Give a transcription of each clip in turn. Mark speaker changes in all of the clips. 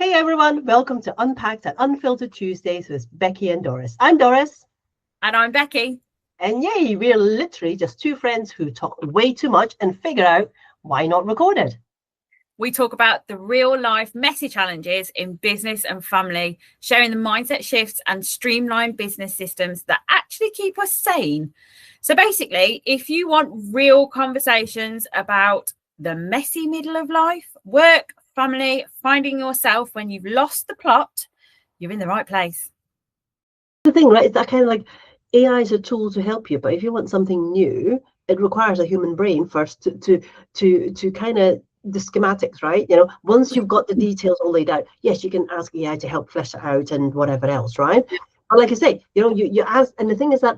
Speaker 1: Hey everyone, welcome to Unpacked and Unfiltered Tuesdays with Becky and Doris. I'm Doris.
Speaker 2: And I'm Becky.
Speaker 1: And yay, we're literally just two friends who talk way too much and figure out why not record it.
Speaker 2: We talk about the real life messy challenges in business and family, sharing the mindset shifts and streamlined business systems that actually keep us sane. So basically, if you want real conversations about the messy middle of life, work, family, finding yourself when you've lost the plot, you're in the right place.
Speaker 1: The thing, right, is that kind of like AI is a tool to help you, but if you want something new, it requires a human brain first to kind of the schematics, right? You know, once you've got the details all laid out, yes, you can ask AI to help flesh it out and whatever else, right? But like I say, you know, you ask, and the thing is that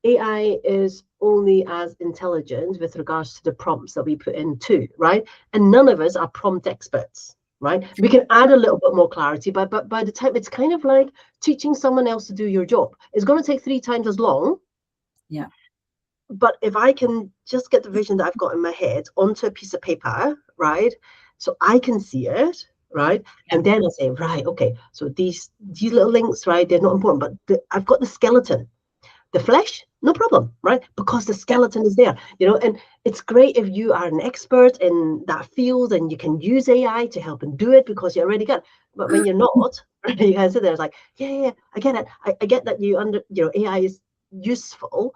Speaker 1: AI is only as intelligent with regards to the prompts that we put in too, right? And none of us are prompt experts, right? We can add a little bit more clarity, but by the time it's kind of like teaching someone else to do your job. It's going to take 3 times as long.
Speaker 2: Yeah.
Speaker 1: But if I can just get the vision that I've got in my head onto a piece of paper, right? So I can see it, right? Yeah. And then I say, right, okay, so these little links, right, they're not important, but I've got the skeleton. The flesh, no problem, right? Because the skeleton is there, you know, and it's great if you are an expert in that field and you can use AI to help and do it because you already got. But when you're not, right, you guys sit there, it's like, yeah, I get it. I get that AI is useful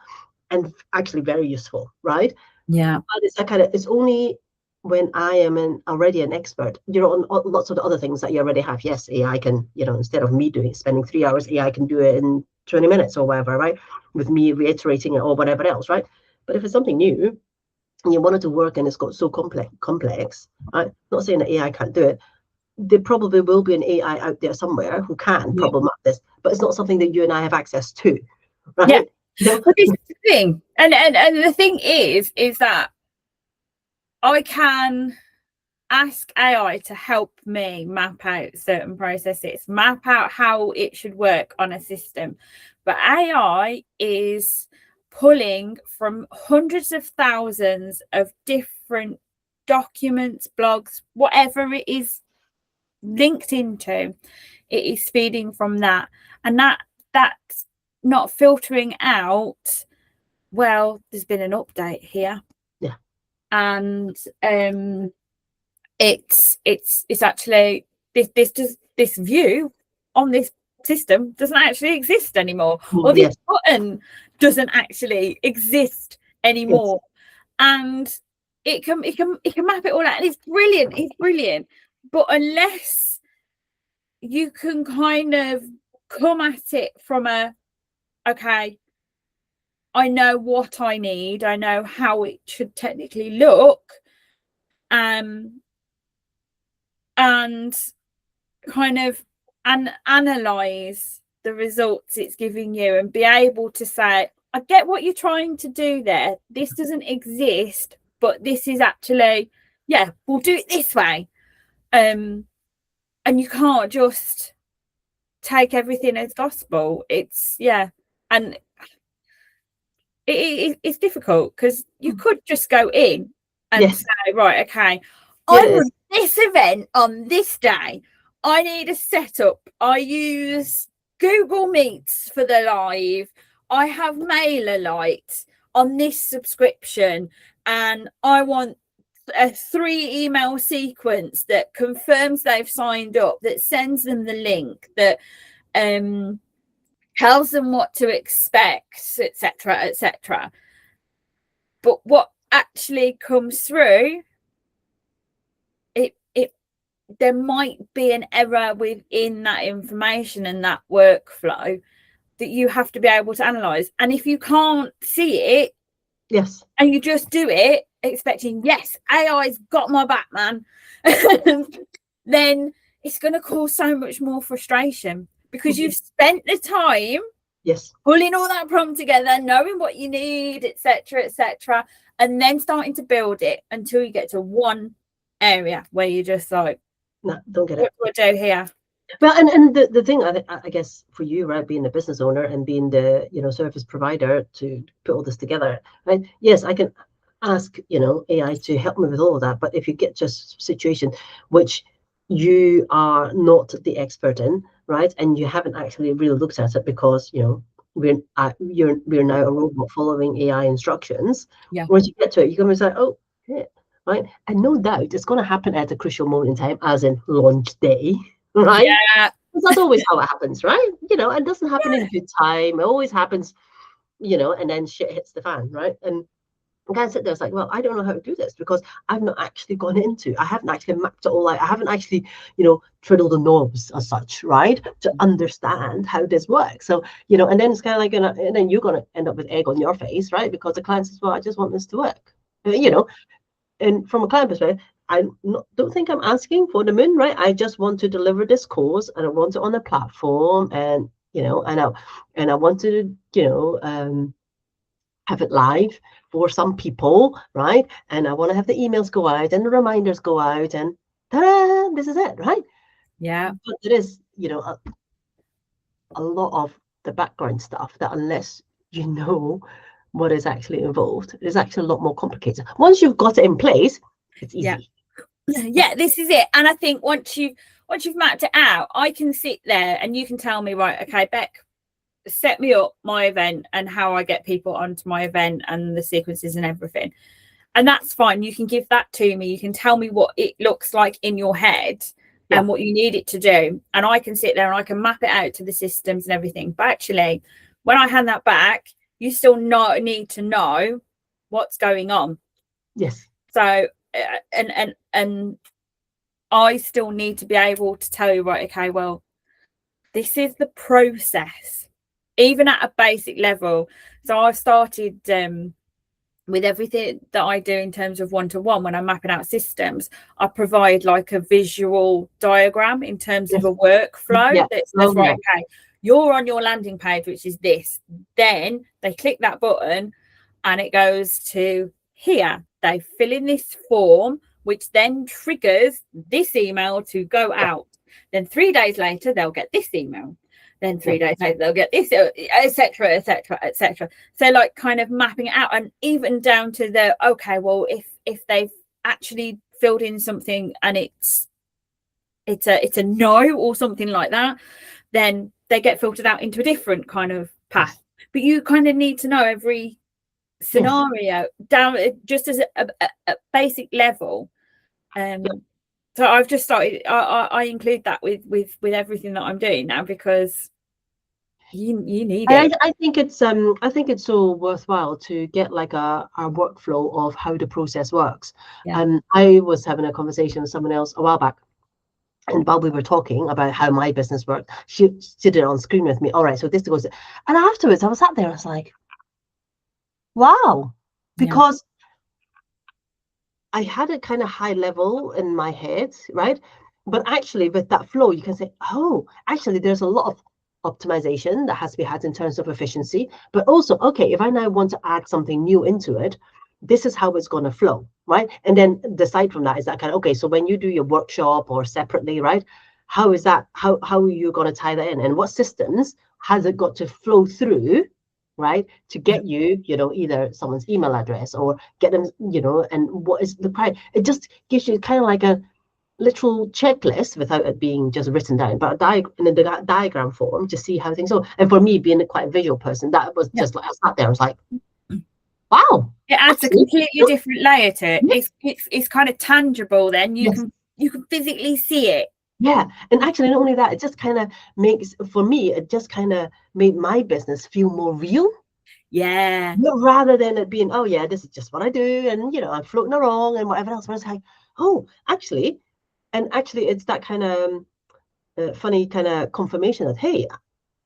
Speaker 1: and actually very useful, right?
Speaker 2: Yeah.
Speaker 1: But it's only when I am already an expert, you know, on lots of the other things that you already have. Yes, AI can, you know, instead of me spending 3 hours, AI can do it in 20 minutes or whatever, right? With me reiterating it or whatever else, right? But if it's something new and you want it to work and it's got so complex, right? Not saying that AI can't do it. There probably will be an AI out there somewhere who can problem map this, but it's not something that you and I have access to, right?
Speaker 2: Yeah. But this is the thing. And the thing is that I can ask AI to help me map out certain processes, map out how it should work on a system. But AI is pulling from hundreds of thousands of different documents, blogs, whatever it is linked into. It is feeding from that. And that's not filtering out, well, there's been an update here.
Speaker 1: Yeah.
Speaker 2: And it's actually this view on this system doesn't actually exist anymore, or this button doesn't actually exist anymore. And it can map it all out, and it's brilliant. But unless you can kind of come at it from okay, I know what I need, I know how it should technically look, and kind of analyze the results it's giving you and be able to say, I get what you're trying to do there. This doesn't exist, but this is actually, we'll do it this way. And you can't just take everything as gospel. It's, and it's difficult because you could just go in and say, right, okay, I run this event on this day. I need a setup. I use Google Meets for the live. I have MailerLite on this subscription, and I want a 3 email sequence that confirms they've signed up, that sends them the link, that tells them what to expect, etc. But what actually comes through, there might be an error within that information and that workflow that you have to be able to analyze. And if you can't see it, and you just do it expecting, AI's got my back, man, then it's going to cause so much more frustration, because you've spent the time pulling all that prompt together, knowing what you need, etc, and then starting to build it until you get to one area where you're just like,
Speaker 1: no, don't get it.
Speaker 2: What do I do here?
Speaker 1: Well, and the thing, I guess for you, right, being the business owner and being the, you know, service provider to put all this together, right? Yes, I can ask, you know, AI to help me with all of that. But if you get just a situation which you are not the expert in, right? And you haven't actually really looked at it because, you know, we're now a robot following AI instructions.
Speaker 2: Yeah.
Speaker 1: Once you get to it, you're going to say, oh, yeah, right? And no doubt it's going to happen at a crucial moment in time, as in launch day, right?
Speaker 2: Yeah.
Speaker 1: Because that's always how it happens, right? You know, it doesn't happen in good time. It always happens, you know, and then shit hits the fan, right? And I kind of sit there, it's like, well, I don't know how to do this because I've not actually gone into, I haven't actually mapped it all out. I haven't actually, you know, twiddled the knobs as such, right? To understand how this works. So, you know, and then it's kind of like, and then you're going to end up with egg on your face, right? Because the client says, well, I just want this to work, you know, and from a client perspective, don't think I'm asking for the moon, right? I just want to deliver this course and I want it on a platform and, you know, and I want to, you know, have it live for some people, right? And I want to have the emails go out and the reminders go out and ta-da, this is it, right?
Speaker 2: Yeah.
Speaker 1: But there is, you know, a lot of the background stuff that unless you know what is actually involved, it's actually a lot more complicated. Once you've got it in place, it's easy.
Speaker 2: Yeah, this is it. And I think once you've mapped it out, I can sit there and you can tell me, right, okay, Beck, set me up my event and how I get people onto my event and the sequences and everything. And that's fine. You can give that to me. You can tell me what it looks like in your head and what you need it to do. And I can sit there and I can map it out to the systems and everything. But actually, when I hand that back, you still need to know what's going on.
Speaker 1: Yes.
Speaker 2: So, and I still need to be able to tell you, right, okay, well, this is the process, even at a basic level. So I've started with everything that I do in terms of one-to-one, when I'm mapping out systems, I provide like a visual diagram in terms of a workflow that says, right, okay, you're on your landing page, which is this. Then they click that button and it goes to here. They fill in this form, which then triggers this email to go out. Then 3 days later, they'll get this email. Then 3 days later, they'll get this, etc., etc., etc. So like kind of mapping it out, and even down to the, okay, well, if they've actually filled in something and it's a no or something like that, then they get filtered out into a different kind of path. But you kind of need to know every scenario down just as a basic level. So I've just started, I include that with everything that I'm doing now, because you need it.
Speaker 1: I think it's so worthwhile to get like a workflow of how the process works. I was having a conversation with someone else a while back, and while we were talking about how my business worked, she did it on screen with me. All right, so this goes, and afterwards I was sat there, I was like, wow, because I had a kind of high level in my head, right? But actually with that flow, you can say, oh, actually there's a lot of optimization that has to be had in terms of efficiency, but also, okay, if I now want to add something new into it, this is how it's going to flow, right? And then decide from that, is that kind of, okay, so when you do your workshop or separately, right, how is that, how are you going to tie that in, and what systems has it got to flow through, right, to get you, you know, either someone's email address or get them, you know, and what is the price? It just gives you kind of like a literal checklist without it being just written down, but in a diagram form to see how things go. And for me, being quite a visual person, that was just like, I sat there, I was like, wow,
Speaker 2: it adds a completely different layer to it. It's kind of tangible. Then you can physically see it.
Speaker 1: Yeah, and actually not only that, it just kind of makes, for me, it just kind of made my business feel more real.
Speaker 2: Yeah.
Speaker 1: Rather than it being, oh yeah, this is just what I do, and you know, I'm floating along and whatever else. But it's like, oh, actually it's that kind of funny kind of confirmation that, hey,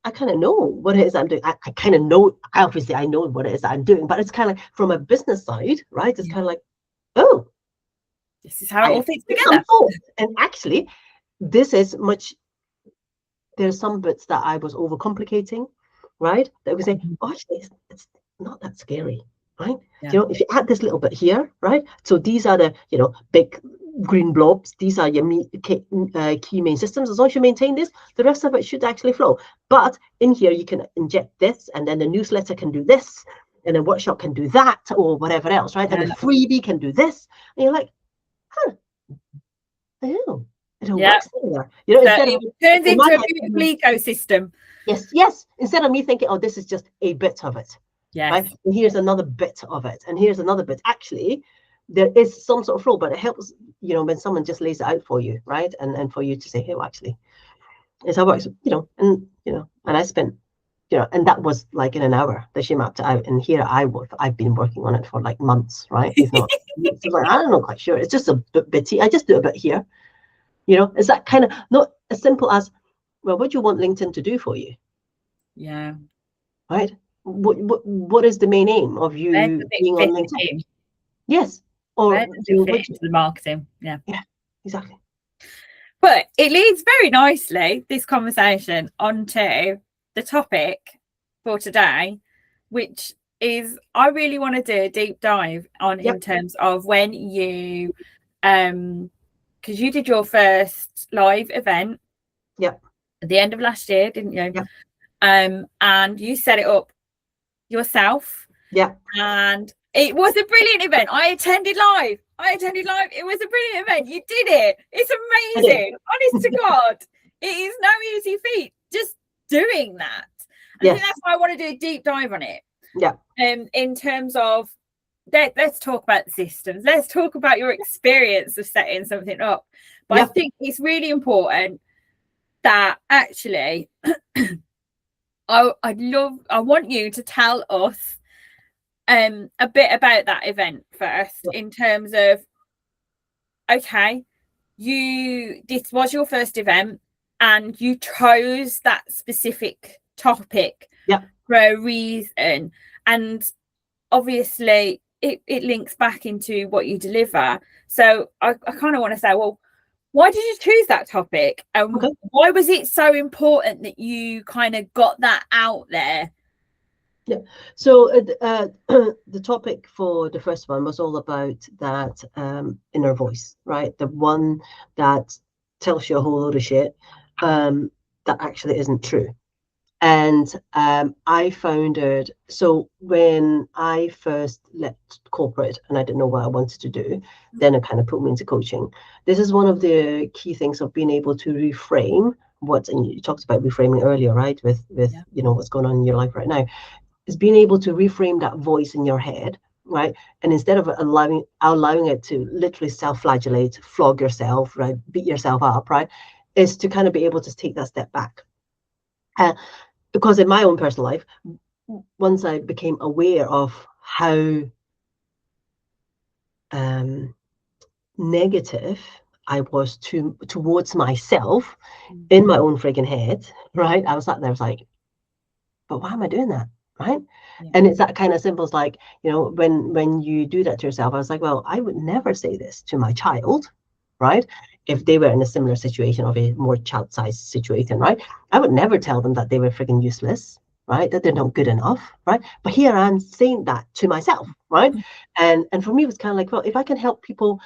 Speaker 1: I kind of know what it is I'm doing. I kind of know, obviously I know what it is that I'm doing, but it's kind of like from a business side, right? It's kind of like, oh,
Speaker 2: this is how it all fits together.
Speaker 1: And actually, this is much, there's some bits that I was overcomplicating, right? That we say, oh, actually, it's not that scary, right? You know, if you add this little bit here, right? So these are the, you know, big green blobs. These are your key main systems. As long as you maintain this, the rest of it should actually flow. But in here, you can inject this, and then the newsletter can do this, and the workshop can do that, or whatever else, right? And the freebie can do this. And you're like, huh, oh, It'll
Speaker 2: Yeah.
Speaker 1: work there. You know,
Speaker 2: So
Speaker 1: instead of
Speaker 2: it turns
Speaker 1: in my
Speaker 2: into a
Speaker 1: head,
Speaker 2: beautiful ecosystem.
Speaker 1: yes. Instead of me thinking, oh, this is just a bit of it, right?
Speaker 2: Yes.
Speaker 1: And here's another bit of it, and here's another bit. Actually, there is some sort of flow, but it helps, you know, when someone just lays it out for you, right? And for you to say, hey, well, actually, it's how it works, you know, and I spent, you know, and that was like in an hour that she mapped it out. And here I've been working on it for like months, right? If not, it's like, I'm not quite sure. It's just a bit bitty. I just do a bit here. You know, it's that kind of, not as simple as, well, what do you want LinkedIn to do for you?
Speaker 2: Yeah.
Speaker 1: Right? What is the main aim of you being on LinkedIn? Yes. Or
Speaker 2: to fit into the marketing. Yeah.
Speaker 1: Yeah, exactly.
Speaker 2: But it leads very nicely, this conversation, onto the topic for today, which is I really want to do a deep dive on in terms of when you because you did your first live event at the end of last year, didn't you? And you set it up yourself. And it was a brilliant event. I attended live. It was a brilliant event. You did it. It's amazing. Honest to God. It is no easy feat just doing that. And I think that's why I want to do a deep dive on it. In terms of let's talk about the systems. Let's talk about your experience of setting something up. But I think it's really important that actually I want you to tell us a bit about that event first, in terms of, okay, this was your first event and you chose that specific topic for a reason, and obviously it links back into what you deliver. So I kind of want to say, well, why did you choose that topic, and why was it so important that you kind of got that out there?
Speaker 1: So the topic for the first one was all about that inner voice, right? The one that tells you a whole load of shit that actually isn't true. And I found it, so when I first left corporate and I didn't know what I wanted to do, then it kind of put me into coaching. This is one of the key things of being able to reframe and you talked about reframing earlier, right? With you know, what's going on in your life right now, is being able to reframe that voice in your head, right? And instead of allowing it to literally self-flagellate, flog yourself, right, beat yourself up, right, is to kind of be able to take that step back. Because in my own personal life, once I became aware of how negative I was towards myself in my own frigging head, right? I was sat there, I was like, but why am I doing that? Right? And it's that kind of simple as like, you know, when you do that to yourself, I was like, well, I would never say this to my child, right? If they were in a similar situation, of a more child-sized situation, right? I would never tell them that they were frigging useless, right? That they're not good enough, right? But here I'm saying that to myself, right? And for me, it was kind of like, well, if I can help people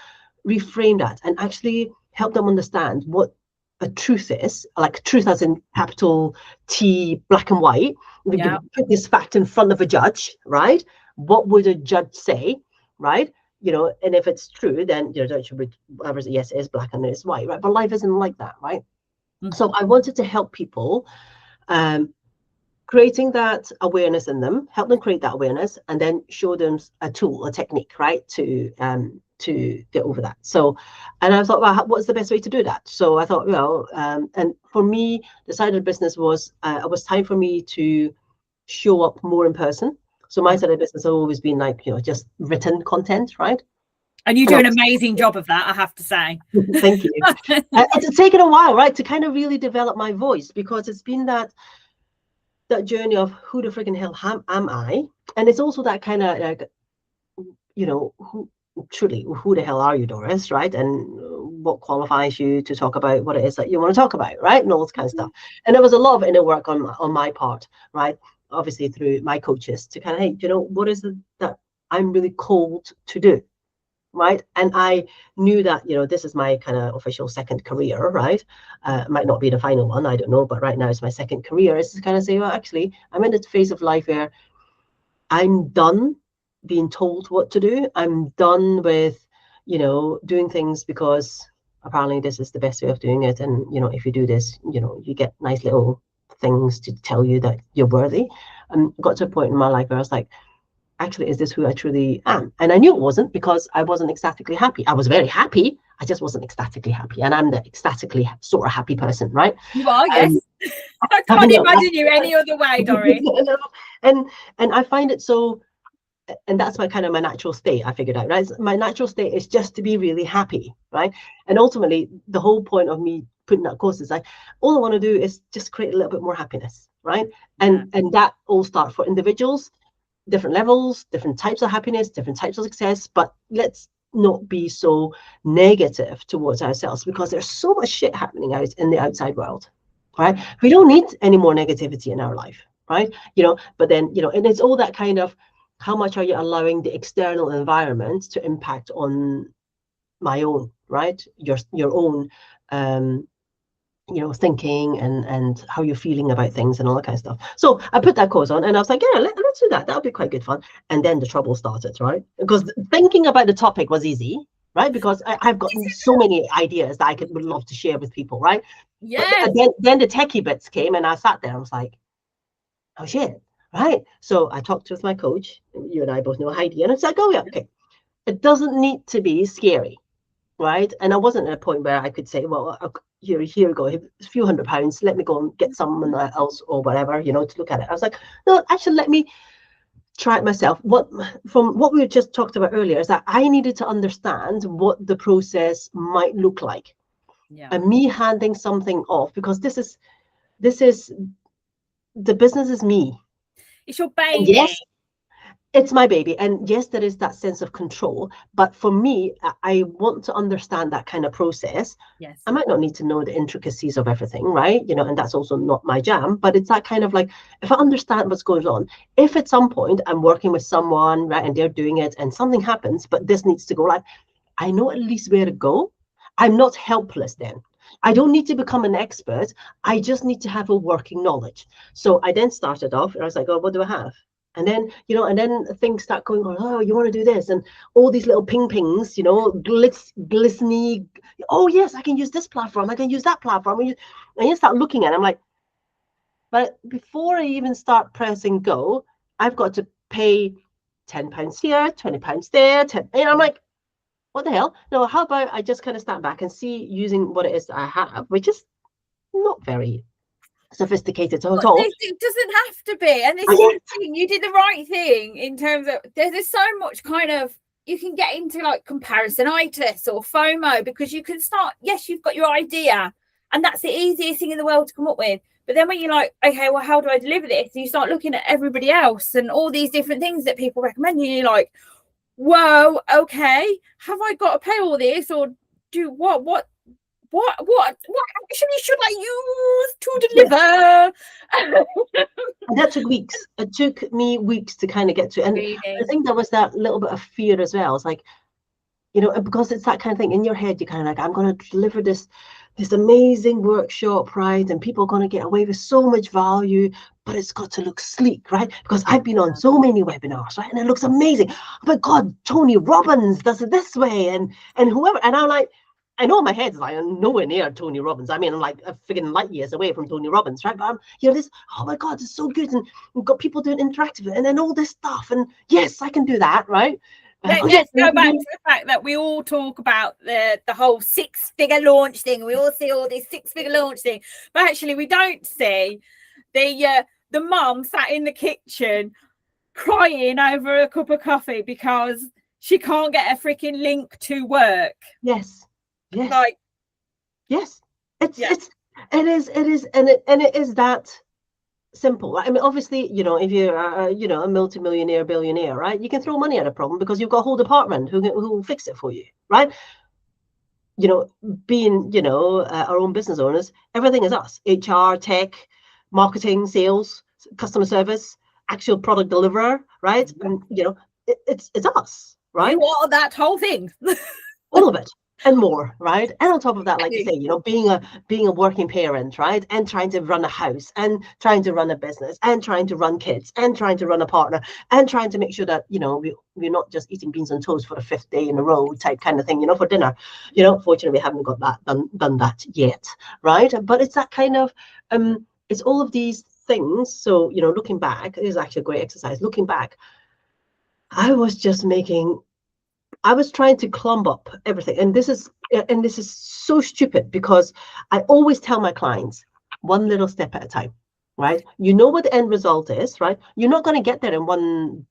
Speaker 1: reframe that and actually help them understand what a truth is, like truth as in capital T, black and white. We can put this fact in front of a judge, right? What would a judge say, right? You know, and if it's true, then you know, judge would, whatever, yes, it is black and it's white, right? But life isn't like that, right? So I wanted to help people creating that awareness in them, help them create that awareness, and then show them a tool, a technique, right, to get over that. So, and I thought, well, what's the best way to do that? So I thought, well, and for me, the side of the business was, it was time for me to show up more in person. So my side of the business has always been like, you know, just written content, right?
Speaker 2: And you do an amazing job of that, I have to say.
Speaker 1: Thank you. It's taken a while, right, to kind of really develop my voice, because it's been that journey of who the freaking hell am I? And it's also that kind of like, you know, who the hell are you, Doris, right? And what qualifies you to talk about what it is that you want to talk about, right? And all this kind of stuff. And there was a lot of inner work on my part, right? Obviously through my coaches to kind of, hey, you know, what is it that I'm really called to do? Right. And I knew that, you know, this is my kind of official second career, right? Might not be the final one, I don't know, but right now it's my second career. Is to kind of say, well, actually, I'm in this phase of life where I'm done being told what to do. I'm done with, you know, doing things because apparently this is the best way of doing it, and if you do this, you get nice little things to tell you that you're worthy. And got to a point in my life where I was like, actually, is this who I truly am? And I knew it wasn't, because I wasn't ecstatically happy. I was very happy, I just wasn't ecstatically happy, and I'm the ecstatically sort of happy person, right?
Speaker 2: You are, yes. I can't imagine you any other way, Doris.
Speaker 1: and I find it so, and that's my natural state. I figured out, right? My natural state is just to be really happy, right? And ultimately, the whole point of me putting that course is like, all I want to do is just create a little bit more happiness, right? And that all starts for individuals, different levels, different types of happiness, different types of success. But let's not be so negative towards ourselves, because there's so much shit happening out in the outside world, right? We don't need any more negativity in our life, right? But then, and it's all that kind of, how much are you allowing the external environment to impact on my own, right? Your own, thinking and how you're feeling about things and all that kind of stuff. So I put that course on, and I was like, yeah, let's do that. That'll be quite good fun. And then the trouble started, right? Because thinking about the topic was easy, right? Because I've got so many ideas that would love to share with people, right?
Speaker 2: Yeah.
Speaker 1: Then the techie bits came, and I sat there. I was like, oh shit, right? So I talked with my coach. You and I both know Heidi, and it's like, oh yeah, okay. It doesn't need to be scary, right? And I wasn't at a point where I could say, well, here you go, a few £100, let me go and get someone else or whatever, to look at it. I was like, no, actually, let me try it myself. From what we just talked about earlier is that I needed to understand what the process might look like. And me handing something off, because this is the business is me.
Speaker 2: It's your baby.
Speaker 1: Yes, it's my baby. And yes, there is that sense of control. But for me, I want to understand that kind of process.
Speaker 2: Yes.
Speaker 1: I might not need to know the intricacies of everything, right? And that's also not my jam. But it's that kind of like, if I understand what's going on, if at some point I'm working with someone, right, and they're doing it and something happens, but this needs to go live, I know at least where to go. I'm not helpless then. I don't need to become an expert. I just need to have a working knowledge. So I then started off, and I was like, oh, what do I have? And then, and then things start going on. Oh, you want to do this, and all these little pings, glistening. Oh yes, I can use this platform. I can use that platform. And you start looking at it. I'm like, but before I even start pressing go, I've got to pay £10 here, £20 there. And I'm like, what the hell? No, how about I just kind of stand back and see, using what it is that I have, which is not very sophisticated at all.
Speaker 2: It doesn't have to be. And this is the thing, you did the right thing in terms of there's so much kind of, you can get into like comparisonitis or FOMO, because you can start, yes, you've got your idea and that's the easiest thing in the world to come up with. But then when you're like, okay, well, how do I deliver this? And you start looking at everybody else and all these different things that people recommend, and you're like, whoa, okay, have I got to pay all this, or do what actually should I use to deliver?
Speaker 1: And that took weeks. It took me weeks to kind of get to. And really? I think there was that little bit of fear as well. It's like, because it's that kind of thing in your head, you're kind of like, I'm going to deliver this amazing workshop, right? And people are going to get away with so much value, but it's got to look sleek, right? Because I've been on so many webinars, right? And it looks amazing. Oh my God, Tony Robbins does it this way, and whoever. And I'm like, I know in my head, like, I'm nowhere near Tony Robbins. I mean, I'm like a friggin' light years away from Tony Robbins, right? But I'm, this, oh my God, it's so good. And we've got people doing interactive and then all this stuff. And yes, I can do that, right?
Speaker 2: Let's go back to the fact that we all talk about the whole 6-figure launch thing. We all see all this 6-figure launch thing, but actually we don't see the mum sat in the kitchen crying over a cup of coffee because she can't get a freaking link to work.
Speaker 1: Yes.
Speaker 2: Like,
Speaker 1: yes, it is, and it is that simple. I mean, obviously, if you're a multimillionaire, billionaire, right, you can throw money at a problem because you've got a whole department who will fix it for you, right? Being our own business owners, everything is us: HR, tech, marketing, sales, customer service, actual product deliverer, right? And it's us, right?
Speaker 2: You are that whole thing.
Speaker 1: All of it. and more, right? And on top of that, like you say, being a working parent, right? And trying to run a house and trying to run a business and trying to run kids and trying to run a partner and trying to make sure that, we're not just eating beans and toast for the 5th day in a row type kind of thing, for dinner. Fortunately, we haven't got that done that yet, right? But it's that kind of, it's all of these things. So, looking back, it is actually a great exercise. Looking back, I was trying to clump up everything. And this is so stupid, because I always tell my clients, one little step at a time, right? You know what the end result is, right? You're not going to get there in one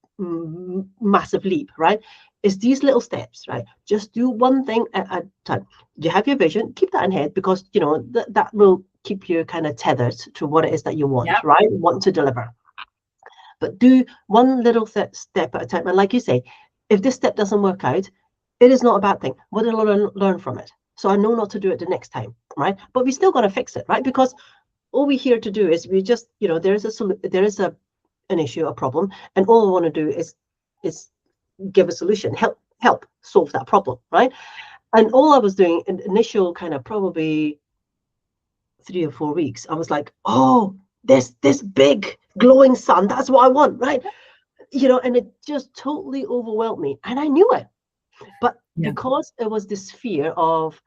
Speaker 1: massive leap, right? It's these little steps, right? Just do one thing at a time. You have your vision, keep that in head, because, that will keep you kind of tethered to what it is that you want, right? Want to deliver. But do one little step at a time. And like you say, if this step doesn't work out, it is not a bad thing. What did I learn from it? So I know not to do it the next time, right? But we still got to fix it, right? Because all we're here to do is we just, there is an issue, a problem, and all I want to do is give a solution, help solve that problem, right? And all I was doing in initial kind of probably 3 or 4 weeks, I was like, oh, this big glowing sun, that's what I want, right? And it just totally overwhelmed me, and I knew it. But because it was this fear of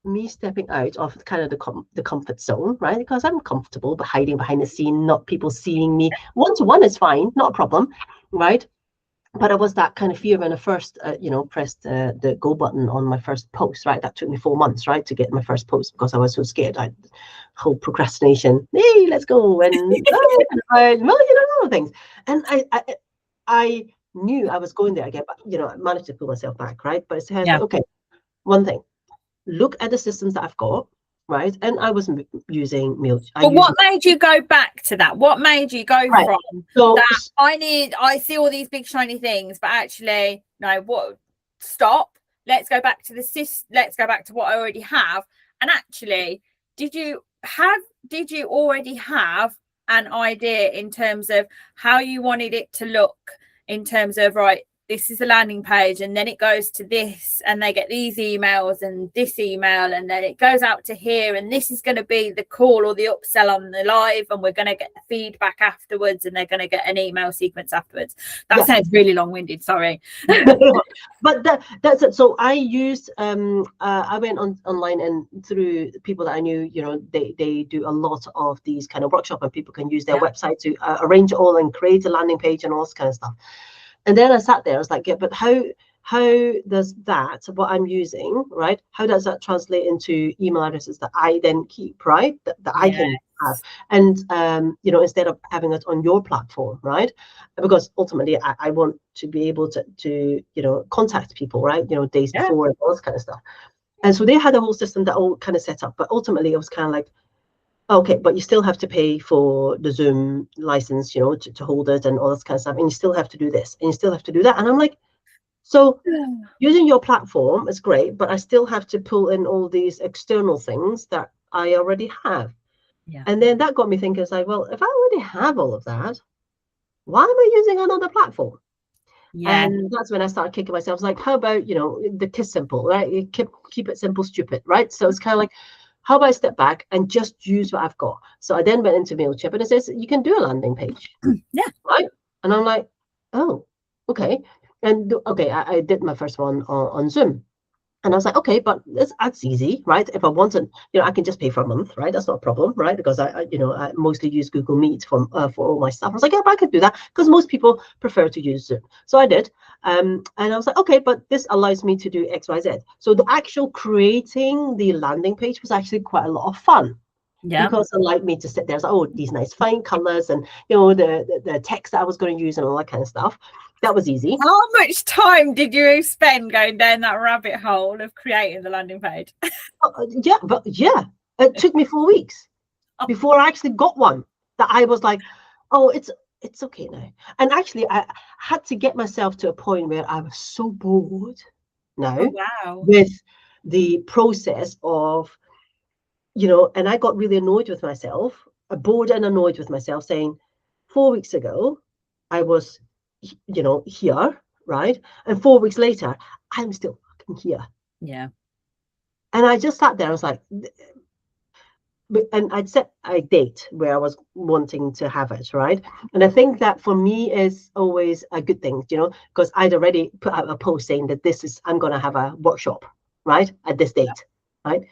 Speaker 1: me stepping out of kind of the comfort zone, right? Because I'm comfortable but hiding behind the scene, not people seeing me. One-to-one is fine, not a problem, right? But it was that kind of fear when I first, pressed the go button on my first post, right? That took me 4 months, right, to get my first post, because I was so scared. Whole procrastination. Hey, let's go, and other things. And I knew I was going there again, but I managed to pull myself back, right? But it's like, okay, one thing. Look at the systems that I've got, right? And I wasn't using MailChimp.
Speaker 2: But what made you go back to that? What made you go from that? I see all these big shiny things, but actually, no. What? Stop. Let's go back to let's go back to what I already have. And actually, did you already have an idea in terms of how you wanted it to look? In terms of, right, this is the landing page, and then it goes to this, and they get these emails and this email, and then it goes out to here, and this is going to be the call or the upsell on the live, and we're going to get the feedback afterwards, and they're going to get an email sequence afterwards. That sounds really long-winded, sorry.
Speaker 1: But that's it. So I used I went online, and through people that I knew, they do a lot of these kind of workshops, and people can use their website to arrange it all and create a landing page and all this kind of stuff. And then I sat there, I was like, but how does that, what I'm using, right? How does that translate into email addresses that I then keep, right? That I can have. And, instead of having it on your platform, right? Because ultimately I want to be able to contact people, right? Days before and all this kind of stuff. And so they had a whole system that all kind of set up, but ultimately it was kind of like, okay, but you still have to pay for the Zoom license, to hold it and all this kind of stuff. And you still have to do this and you still have to do that. And I'm like, so using your platform is great, but I still have to pull in all these external things that I already have. Yeah. And then that got me thinking, it's like, well, if I already have all of that, why am I using another platform? Yeah. And that's when I started kicking myself. I was like, how about, the KISS simple, right? You keep it simple, stupid, right? So it's kind of like, how about I step back and just use what I've got? So I then went into MailChimp, and it says you can do a landing page. Yeah. Right. And I'm like, oh, okay. And okay, I did my first one on Zoom. And I was like, okay, but that's easy, right? If I wanted, I can just pay for a month, right? That's not a problem, right? Because I mostly use Google Meet for all my stuff. I was like, yeah, but I could do that, because most people prefer to use Zoom. So I did. And I was like, okay, but this allows me to do X, Y, Z. So the actual creating the landing page was actually quite a lot of fun. Yeah. Because it allowed me to sit there, like, oh, these nice fine colors, and the text that I was going to use and all that kind of stuff. That was easy.
Speaker 2: How much time did you spend going down that rabbit hole of creating the landing page?
Speaker 1: It took me 4 weeks before I actually got one that I was like, oh, it's okay now. And actually, I had to get myself to a point where I was so bored now with the process of, and I got really annoyed with myself, bored and annoyed with myself, saying 4 weeks ago, I was here, right? And 4 weeks later, I'm still fucking here.
Speaker 2: Yeah.
Speaker 1: And I just sat there. I was like, and I'd set a date where I was wanting to have it, right? And I think that for me is always a good thing, because I'd already put out a post saying that I'm going to have a workshop, right, at this date, right?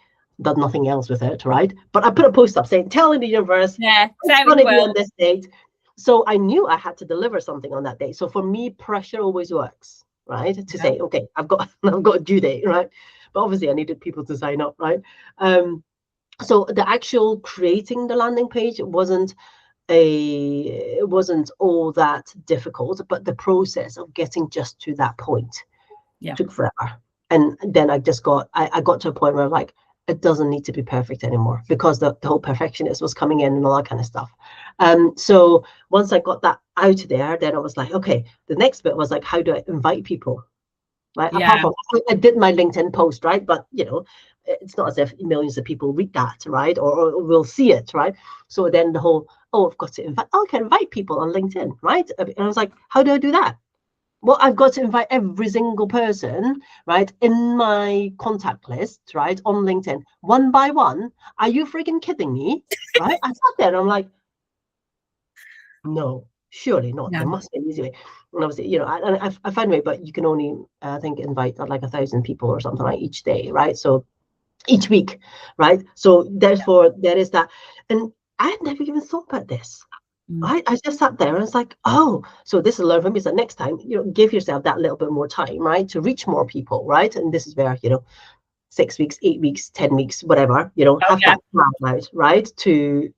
Speaker 1: Done nothing else with it, right? But I put a post up saying, telling the universe, it's going to be on this date. So I knew I had to deliver something on that day. So for me, pressure always works, right? To say, okay, I've got a due date, right? But obviously I needed people to sign up, right? So the actual creating the landing page wasn't all that difficult, but the process of getting just to that point took forever. And then I got to a point where I'm like, it doesn't need to be perfect anymore, because the whole perfectionist was coming in and all that kind of stuff. So once I got that out there, then I was like, okay, the next bit was like, how do I invite people? Right? Apart from, I did my LinkedIn post, right? But it's not as if millions of people read that, right? Or will see it, right? So then the whole, I've got to invite, I can invite people on LinkedIn, right? And I was like, how do I do that? Well, I've got to invite every single person, right, in my contact list, right, on LinkedIn, one by one. Are you freaking kidding me? Right? I sat there and I'm like, no, surely not. There must be an easy way. And obviously, I found a way, but you can only, I think, invite like 1,000 people or something like each day, right? So each week, right? So therefore, there is that. And I had never even thought about this. Right? I just sat there and it's like, so this is learn from me. So next time, give yourself that little bit more time, right, to reach more people, right? And this is where, 6 weeks, 8 weeks, 10 weeks, whatever, have that plan out, right, to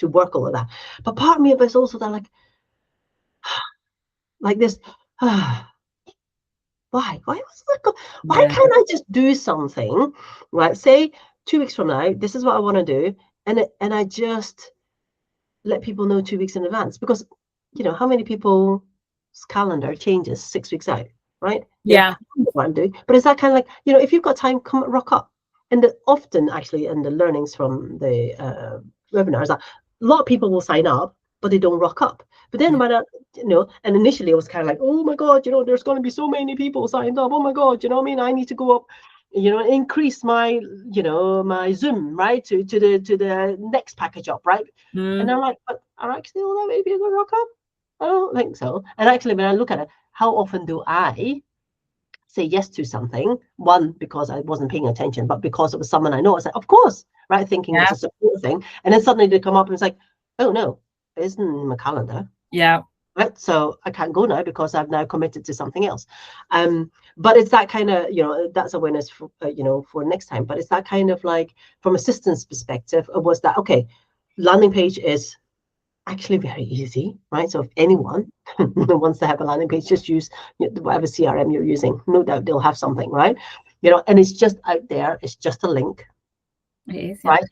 Speaker 1: work all of that. But part of me is also that like this, why can't I just do something, right? Say 2 weeks from now, this is what I want to do, and I just let people know 2 weeks in advance, because how many people's calendar changes 6 weeks out, right? What I'm doing, but it's that kind of like, if you've got time, come rock up. And often actually, in the learnings from the webinars, that a lot of people will sign up, but they don't rock up. But then when and initially it was kind of like, oh my god, there's going to be so many people signed up, oh my god, I mean, I need to go up, increase my my Zoom, right, to the next package up, right? And I'm like, but are actually all that many people rock up? I don't think so. And actually, when I look at it, how often do I say yes to something? One, because I wasn't paying attention, but because it was someone I know, I was like, of course, right, thinking it's a support thing. And then suddenly they come up and it's like, oh no, it isn't in my calendar. Right, so I can't go now because I've now committed to something else. But it's that kind of, that's awareness for, for next time. But it's that kind of like, from a systems perspective, it was that, okay, landing page is actually very easy, right? So if anyone wants to have a landing page, just use whatever CRM you're using. No doubt they'll have something, right? And it's just out there. It's just a link.
Speaker 2: It is,
Speaker 1: right?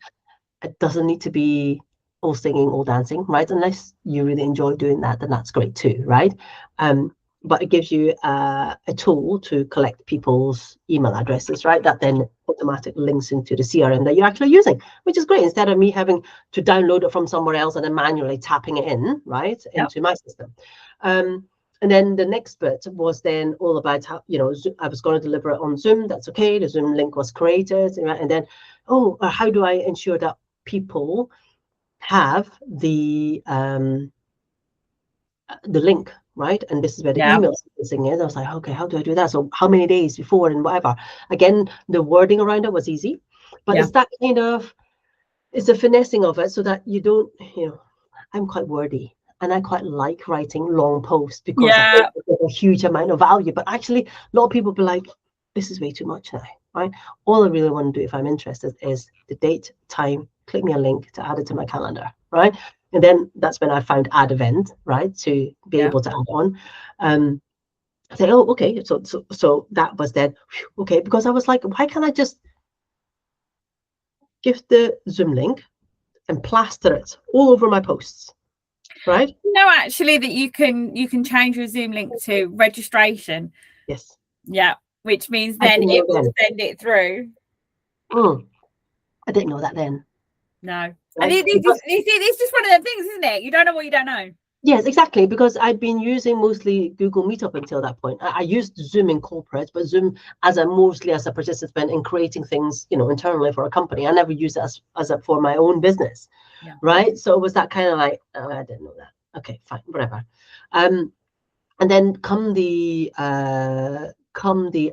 Speaker 1: It doesn't need to be all singing, all dancing, right? Unless you really enjoy doing that, then that's great too, right? But it gives you a tool to collect people's email addresses, right? That then automatically links into the CRM that you're actually using, which is great. Instead of me having to download it from somewhere else and then manually tapping it in, right, into my system. And then the next bit was then all about how, I was going to deliver it on Zoom. That's okay. The Zoom link was created. Right? And then, how do I ensure that people have the link, right? And this is where the email sequencing is. I was like, okay, how do I do that? So how many days before and whatever. Again, the wording around it was easy, but it's that kind of, it's a finessing of it so that you don't, I'm quite wordy and I quite like writing long posts because I think there's a huge amount of value. But actually, a lot of people be like, this is way too much now, right? All I really want to do if I'm interested is the date, time, click me a link to add it to my calendar, right? And then that's when I found add event, right, to be able to add on. I say, okay, so that was then, okay, because I was like, why can't I just give the Zoom link and plaster it all over my posts, right?
Speaker 2: Actually, that you can change your Zoom link to registration.
Speaker 1: Yes.
Speaker 2: Yeah, which means then it will send it through.
Speaker 1: I didn't know that then.
Speaker 2: No. Right? And it's just one of them things, isn't it? You don't know what you don't know.
Speaker 1: Yes, exactly, because I'd been using mostly Google Meet up until that point. I used Zoom in corporate, but Zoom as mostly as a participant in creating things, internally for a company. I never used it as for my own business, right? So it was that kind of like, oh, I didn't know that. Okay, fine, whatever. And then come the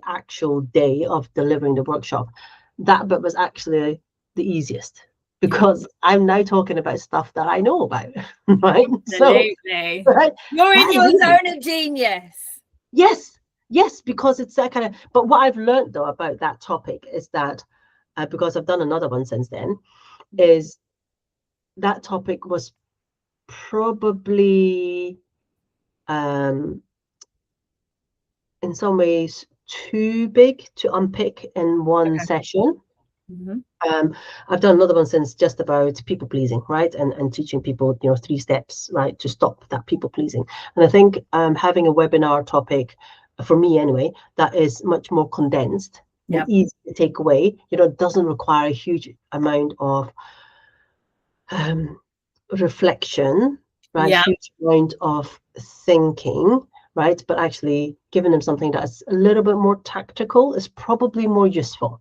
Speaker 1: actual day of delivering the workshop, that bit was actually the easiest, because I'm now talking about stuff that I know about, right?
Speaker 2: Absolutely.
Speaker 1: So, right?
Speaker 2: You're in your zone of genius.
Speaker 1: Yes, because it's that kind of. But what I've learned though about that topic is that, because I've done another one since then, is that topic was probably in some ways too big to unpick in one session. I've done another one since, just about people pleasing, right? And teaching people, 3 steps, right, to stop that people pleasing. And I think having a webinar topic, for me anyway, that is much more condensed and easy to take away, doesn't require a huge amount of reflection, right? Huge amount of thinking, right? But actually giving them something that's a little bit more tactical is probably more useful.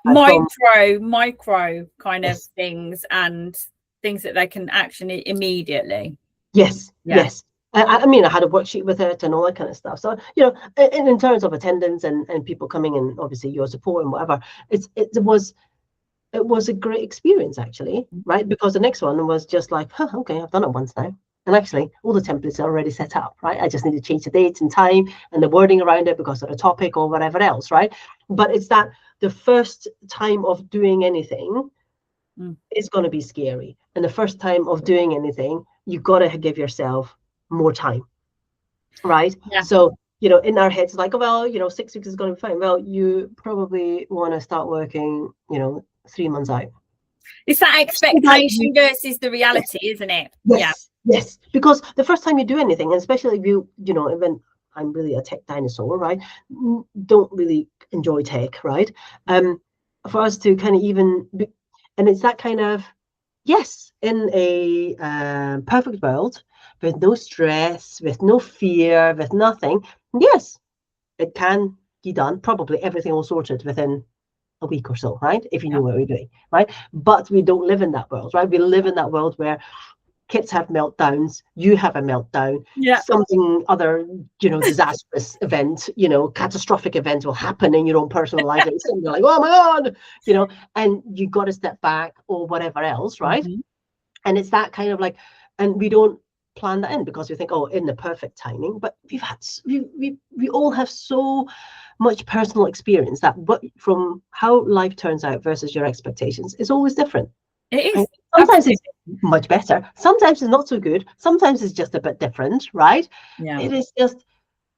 Speaker 2: Micro kind of things, and things that they can action immediately.
Speaker 1: Yes. I mean, I had a worksheet with it and all that kind of stuff. So, in terms of attendance and people coming in, obviously your support and whatever, it was a great experience, actually, right? Because the next one was just like, okay, I've done it once now. And actually, all the templates are already set up, right? I just need to change the date and time and the wording around it because of the topic or whatever else, right? But it's that the first time of doing anything is going to be scary. And the first time of doing anything, you've got to give yourself more time, right? So, in our heads, like, well, 6 weeks is going to be fine. Well, you probably want to start working, 3 months out.
Speaker 2: It's that expectation versus the reality, isn't it?
Speaker 1: Yes. Because the first time you do anything, and especially if even I'm really a tech dinosaur, right? Don't really enjoy tech, right? For us to kind of and it's that kind of, yes, in a perfect world, with no stress, with no fear, with nothing, yes, it can be done. Probably everything all sorted within a week or so, right? If you knew what we're doing, right? But we don't live in that world, right? We live in that world where kids have meltdowns, you have a meltdown, something other, disastrous event, catastrophic event will happen in your own personal life. And you're like, oh my God, and you got to step back or whatever else, right? And it's that kind of like, and we don't plan that in because we think, oh, in the perfect timing. But we all have so much personal experience that from how life turns out versus your expectations is always different.
Speaker 2: It is.
Speaker 1: Sometimes it's much better. Sometimes it's not so good. Sometimes it's just a bit different, right? It is just,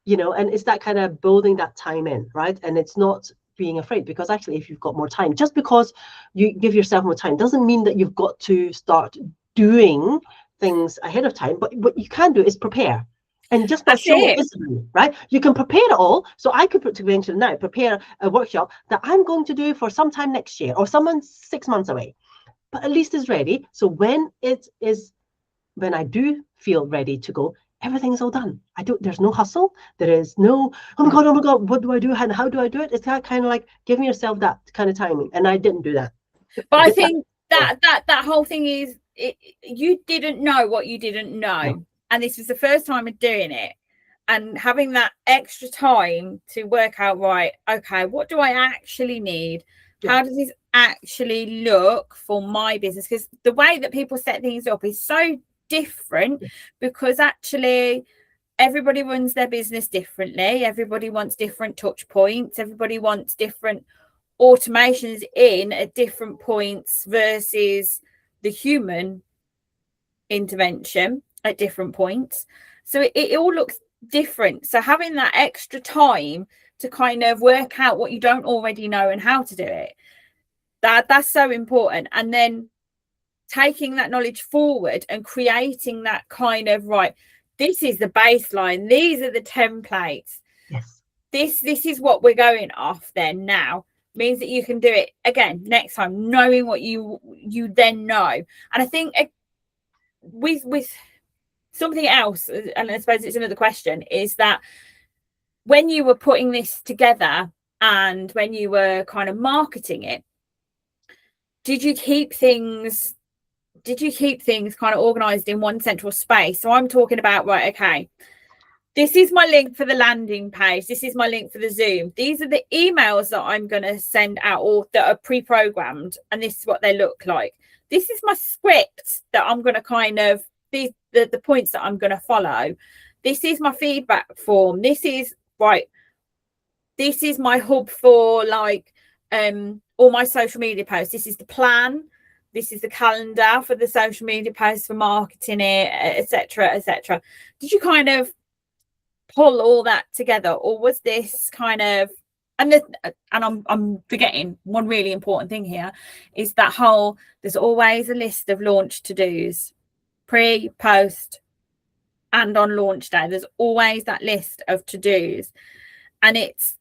Speaker 1: and it's that kind of building that time in, right? And it's not being afraid, because actually, if you've got more time, just because you give yourself more time doesn't mean that you've got to start doing things ahead of time. But what you can do is prepare. And just not show it visibly, right? You can prepare it all. So I could prepare a workshop that I'm going to do for sometime next year or 6 months away. But at least it's ready. So when I do feel ready to go, everything's all done. There's no hustle. There is no, oh my God, what do I do? And how do I do it? It's that kind of like giving yourself that kind of timing. And I didn't do that.
Speaker 2: But I think that whole thing is, you didn't know what you didn't know. No. And this was the first time of doing it. And having that extra time to work out, right, okay, what do I actually need? How does this actually look for my business? Because the way that people set things up is so different, because actually everybody runs their business differently. Everybody wants different touch points. Everybody wants different automations in at different points versus the human intervention at different points. So it all looks different. So having that extra time to kind of work out what you don't already know and how to do it, that's so important. And then taking that knowledge forward and creating that kind of, right, this is the baseline, these are the templates, this is what we're going off then now, means that you can do it again next time, knowing what you then know. And I think with something else, and I suppose it's another question, is that when you were putting this together and when you were kind of marketing it, did you keep things kind of organized in one central space? So I'm talking about, right, okay, this is my link for the landing page, this is my link for the Zoom, these are the emails that I'm going to send out, or that are pre-programmed, and this is what they look like, this is my script that I'm going to kind of, the points that I'm going to follow, this is my feedback form, this is right, this is my hub for like all my social media posts, this is the plan, this is the calendar for the social media posts for marketing it, etc, etc. Did you kind of pull all that together, or was this kind of, and I'm forgetting one really important thing here, is that whole, there's always a list of launch to-dos, pre, post, and on launch day, there's always that list of to-dos, and it's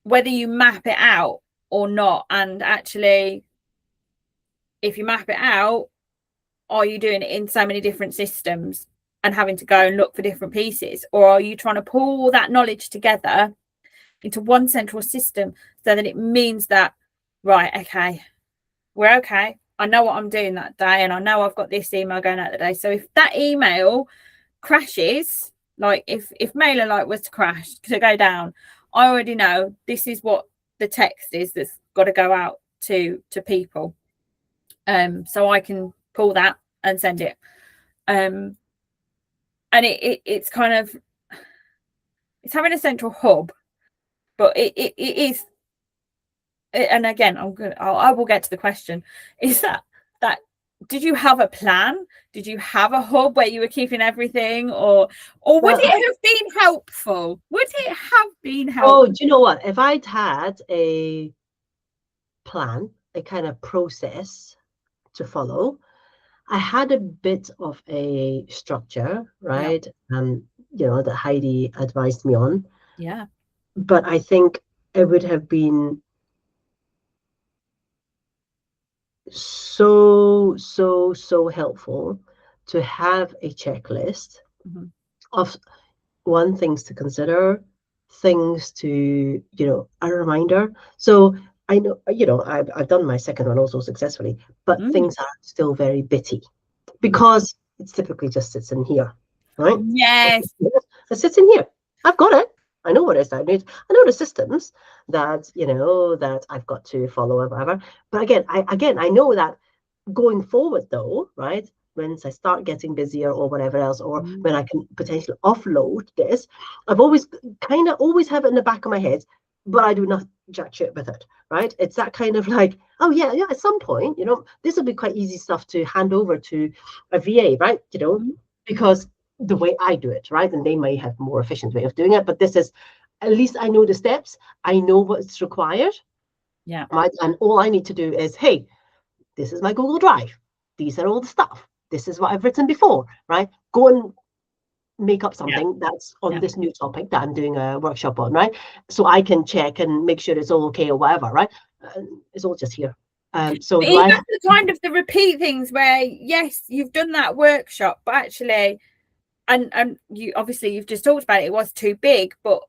Speaker 2: whether you map it out or not. And actually, if you map it out, are you doing it in so many different systems and having to go and look for different pieces, or are you trying to pull all that knowledge together into one central system so that it means that, right, okay, we're okay, I know what I'm doing that day, and I know I've got this email going out today, so if that email crashes, like if MailerLite was to crash, to go down, I already know this is what the text is that's got to go out to people, so I can pull that and send it, and it's kind of, it's having a central hub, but it is, and again, I will get to the question, is that did you have a plan? Did you have a hub where you were keeping everything, or would it have been helpful? Would it have been helpful?
Speaker 1: Oh, do you know what? If I'd had a plan, a kind of process to follow, I had a bit of a structure, right? You know, that Heidi advised me on.
Speaker 2: Yeah.
Speaker 1: But I think it would have been so helpful to have a checklist of things to consider, things to, you know, a reminder. So I know, you know, I've done my second one also successfully, but things are still very bitty because it typically just sits in here, right?
Speaker 2: Yes.
Speaker 1: It sits in here. I've got it. I know what it is I need. I know the systems that, you know, that I've got to follow or whatever. But again, I know that going forward though, right? Once I start getting busier or whatever else, or when I can potentially offload this, I've always have it in the back of my head, but I do not jack shit with it, right? It's that kind of like, oh yeah, at some point, you know, this will be quite easy stuff to hand over to a VA, right? You know, because the way I do it, right? And they may have more efficient way of doing it, but this is, at least I know the steps, I know what's required.
Speaker 2: Yeah.
Speaker 1: Right. And all I need to do is, hey, this is my Google Drive. These are all the stuff. This is what I've written before, right? Go and make up something that's on this new topic that I'm doing a workshop on, right? So I can check and make sure it's all okay or whatever, right? It's all just here. So do I have
Speaker 2: the kind of the repeat things where, yes, you've done that workshop, but actually, and you obviously you've just talked about it was too big, but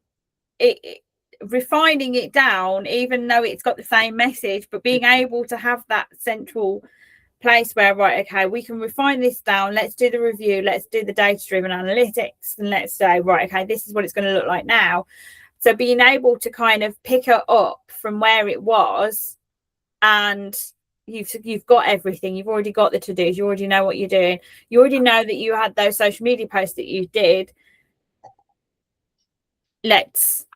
Speaker 2: it refining it down, even though it's got the same message, but being able to have that central place where, right, okay, we can refine this down, let's do the review, let's do the data-driven analytics, and let's say, right, okay, this is what it's going to look like now. So being able to kind of pick it up from where it was, and you've got everything, you've already got the to-dos, you already know what you're doing, you already know that you had those social media posts that you did. Let's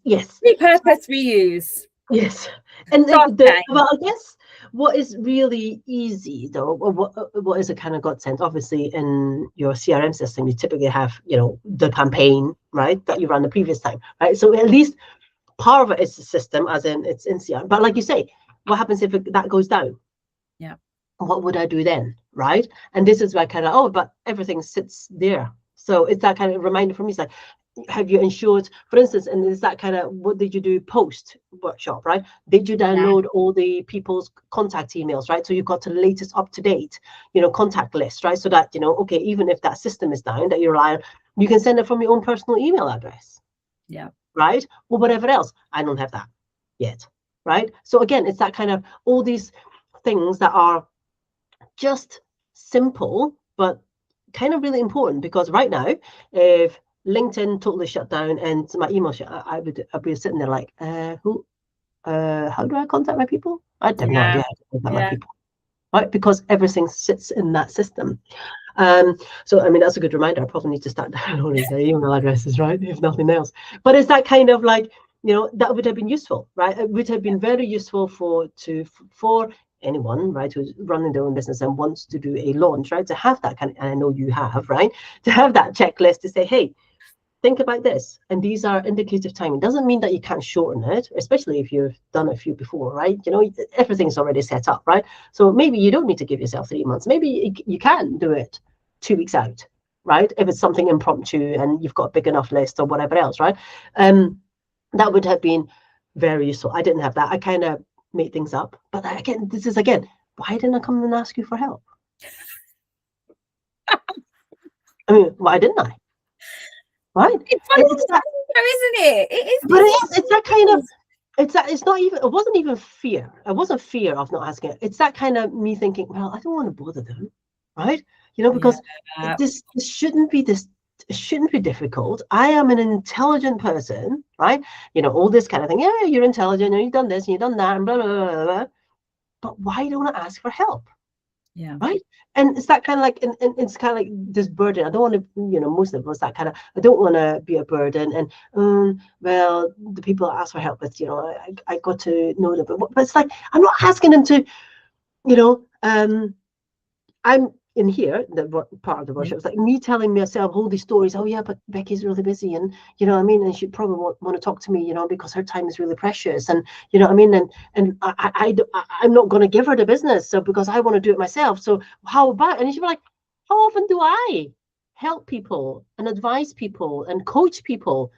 Speaker 1: yes,
Speaker 2: repurpose, reuse.
Speaker 1: Yes. And well, I guess what is really easy though, or what is a kind of godsend, obviously in your CRM system, you typically have, you know, the campaign, right, that you ran the previous time, right? So at least part of it is the system, as in it's in CRM. But like you say, what happens if that goes down?
Speaker 2: Yeah.
Speaker 1: What would I do then, right? And this is why kind of, but everything sits there. So it's that kind of reminder for me. It's like, have you ensured, for instance, and is that kind of, what did you do post workshop, right? Did you download all the people's contact emails, right? So you've got the latest up to date, contact list, right? So that, okay, even if that system is down that you rely on, you can send it from your own personal email address.
Speaker 2: Yeah.
Speaker 1: Right? Or whatever else. I don't have that yet. Right? So again, it's that kind of all these things that are just simple, but kind of really important, because right now, if LinkedIn totally shut down and my email shut, I'd be sitting there like, how do I contact my people? I'd have no idea how to contact my people, right? Because everything sits in that system. So I mean, that's a good reminder. I probably need to start downloading the email addresses, right? If nothing else. But it's that kind of like, that would have been useful, right? It would have been very useful for anyone, right, who's running their own business and wants to do a launch, right? To have that kind of, and I know you have, right? To have that checklist to say, hey, think about this, and these are indicative timing. Doesn't mean that you can't shorten it, especially if you've done a few before, right? Everything's already set up, right? So maybe you don't need to give yourself 3 months. Maybe you can do it 2 weeks out, right? If it's something impromptu and you've got a big enough list or whatever else, right? That would have been very useful. I didn't have that. I kind of made things up. But again, why didn't I come and ask you for help? I mean, why didn't I? Right?
Speaker 2: It's that, isn't it? It is.
Speaker 1: But it's that kind of, it's not even, it wasn't even fear. It wasn't fear of not asking it. It's that kind of me thinking, well, I don't want to bother them, right? Because this shouldn't be it shouldn't be difficult. I am an intelligent person, right? All this kind of thing. Yeah, you're intelligent, and you've done this, and you've done that, and blah, blah, blah, blah. But why don't I ask for help?
Speaker 2: Yeah.
Speaker 1: Right. And it's that kind of like, and it's kind of like this burden. I don't want to, most of us, that kind of, I don't want to be a burden. And well, the people that ask for help, it's, I got to know them. But it's like, I'm not asking them to, I'm in here, the part of the workshop, it's like me telling myself all these stories. Oh yeah, but Becky's really busy, and and she probably want to talk to me, because her time is really precious, and and I'm not going to give her the business, so because I want to do it myself. So how about? And she'd be like, how often do I help people and advise people and coach people,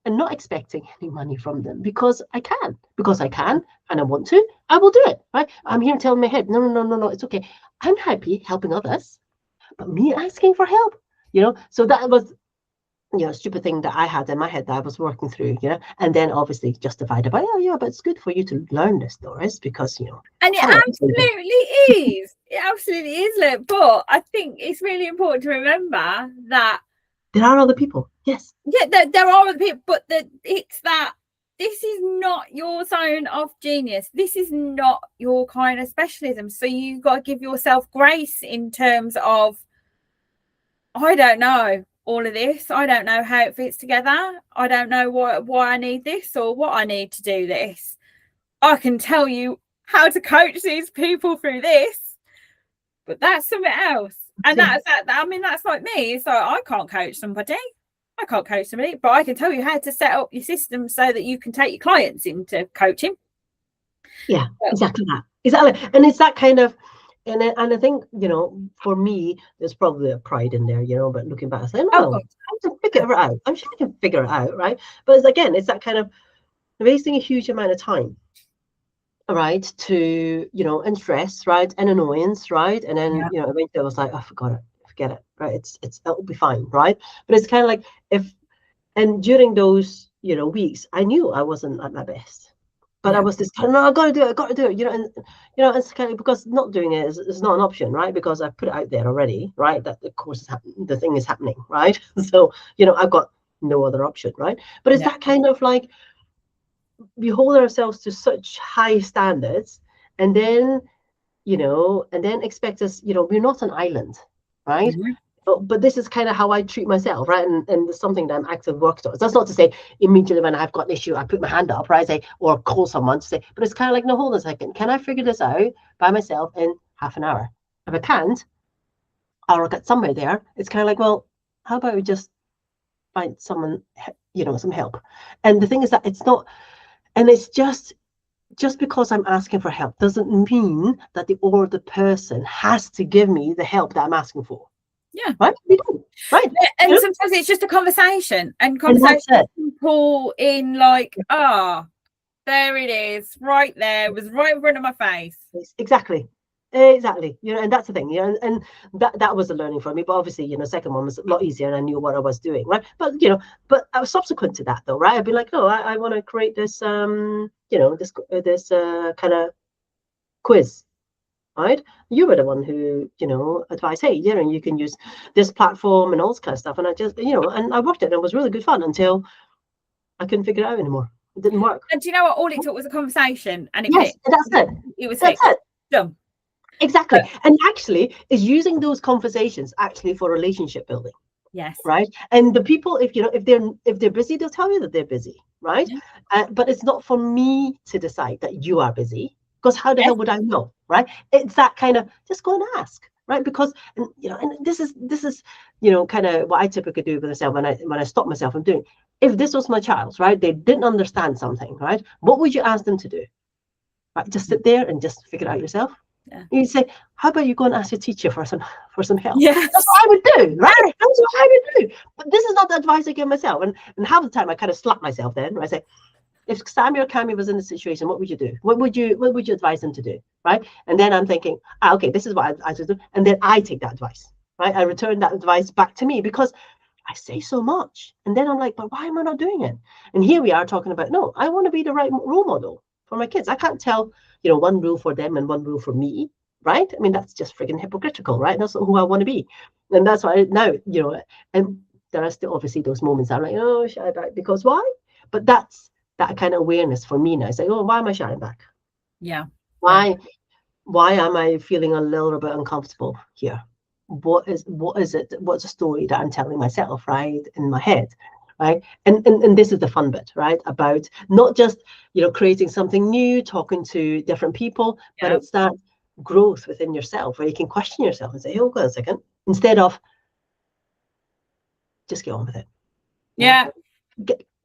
Speaker 1: and not expecting any money from them, because I can, and I want to, I will do it, right? I'm here telling my head, no, it's okay. I'm happy helping others, but me asking for help, so that was, a stupid thing that I had in my head that I was working through, and then obviously justified by, oh yeah, but it's good for you to learn this, Doris, because,
Speaker 2: and it absolutely is. It absolutely is, look, but I think it's really important to remember that
Speaker 1: there are other people. Yes.
Speaker 2: Yeah, there are other people, but it's that this is not your zone of genius. This is not your kind of specialism. So you've got to give yourself grace in terms of, I don't know all of this. I don't know how it fits together. I don't know why I need this or what I need to do this. I can tell you how to coach these people through this, but that's something else. And that's like me. So I can't coach somebody. I can't coach somebody, but I can tell you how to set up your system so that you can take your clients into coaching.
Speaker 1: Yeah, exactly that. Exactly. And it's that kind of, and I think, for me, there's probably a pride in there, but looking back, I say, no, I can figure it out. I'm sure I can figure it out, right? But it's that kind of wasting a huge amount of time, right, to, and stress, right, and annoyance, right? And then, eventually I was like, I forgot it. Forget it, right? It'll be fine, right? But it's kind of like and during those weeks, I knew I wasn't at my best, but I was this kind of, no, I got to do it, and it's kind of, because not doing it is not an option, right? Because I put it out there already, right? That the course is happening, the thing is happening, right? So I've got no other option, right? But it's that kind of like, we hold ourselves to such high standards, and then expect us, we're not an island, right? But this is kind of how I treat myself, right? And it's something that I'm active working towards. That's not to say immediately when I've got an issue, I put my hand up, right? Or call someone to say, but it's kind of like, no, hold on a second. Can I figure this out by myself in half an hour? If I can't, or I'll get somewhere there, it's kind of like, well, how about we just find someone, some help? And the thing is that it's not, and it's just because I'm asking for help doesn't mean that the person has to give me the help that I'm asking for.
Speaker 2: Yeah.
Speaker 1: Right? We don't. Right.
Speaker 2: And sometimes it's just a conversation, and
Speaker 1: that's it.
Speaker 2: can pull in like, there it is, right there, it was right in front of my face.
Speaker 1: Exactly. You know, and that's the thing, you know, and that was a learning for me. But obviously, you know, second one was a lot easier, and I knew what I was doing, right? But you know, I was subsequent to that though, right? I'd be like, no, I want to create this, you know, this kind of quiz, right? You were the one who, you know, advised, hey, you know, you can use this platform and all this kind of stuff, and I just, you know, and I worked it, and it was really good fun until I couldn't figure it out anymore. It didn't work.
Speaker 2: And do you know what? All it took was a conversation, and it
Speaker 1: yes,
Speaker 2: fixed.
Speaker 1: that's it.
Speaker 2: It was
Speaker 1: that's
Speaker 2: fixed.
Speaker 1: it.
Speaker 2: Done.
Speaker 1: Exactly. And actually is using those conversations actually for relationship building.
Speaker 2: Yes.
Speaker 1: Right. And the people, if you know, if they're busy, they'll tell you that they're busy. Right.
Speaker 2: Yeah.
Speaker 1: But it's not for me to decide that you are busy, because how the hell would I know? Right. It's that kind of, just go and ask. Right. Because, and you know, and this is, you know, kind of what I typically do with myself when I stop myself from doing. If this was my child, right, they didn't understand something, right, what would you ask them to do? Right. Just sit there and just figure it out yourself.
Speaker 2: Yeah.
Speaker 1: You say, how about you go and ask your teacher for some help?
Speaker 2: Yes.
Speaker 1: That's what I would do, right? That's what I would do. But this is not the advice I give myself. And half the time I kind of slap myself then. I say, if Sammy or Cammy was in this situation, what would you do? What would you advise them to do? Right? And then I'm thinking, okay, this is what I should do. And then I take that advice. Right? I return that advice back to me, because I say so much. And then I'm like, but why am I not doing it? And here we are talking about, no, I want to be the right role model for my kids. I can't tell, you know, one rule for them and one rule for me. Right? I mean, that's just friggin' hypocritical, right? That's not who I want to be. And that's why now, you know, and there are still obviously those moments I'm like, oh, shy back, because why? But that's that kind of awareness for me now. It's like, oh, why am I shying back?
Speaker 2: Yeah.
Speaker 1: Why am I feeling a little bit uncomfortable here? What is it? What's the story that I'm telling myself, right, in my head? Right. And this is the fun bit, right? About not just, you know, creating something new, talking to different people, but it's that growth within yourself where you can question yourself and say, hold on a second, instead of just get on with it.
Speaker 2: Yeah.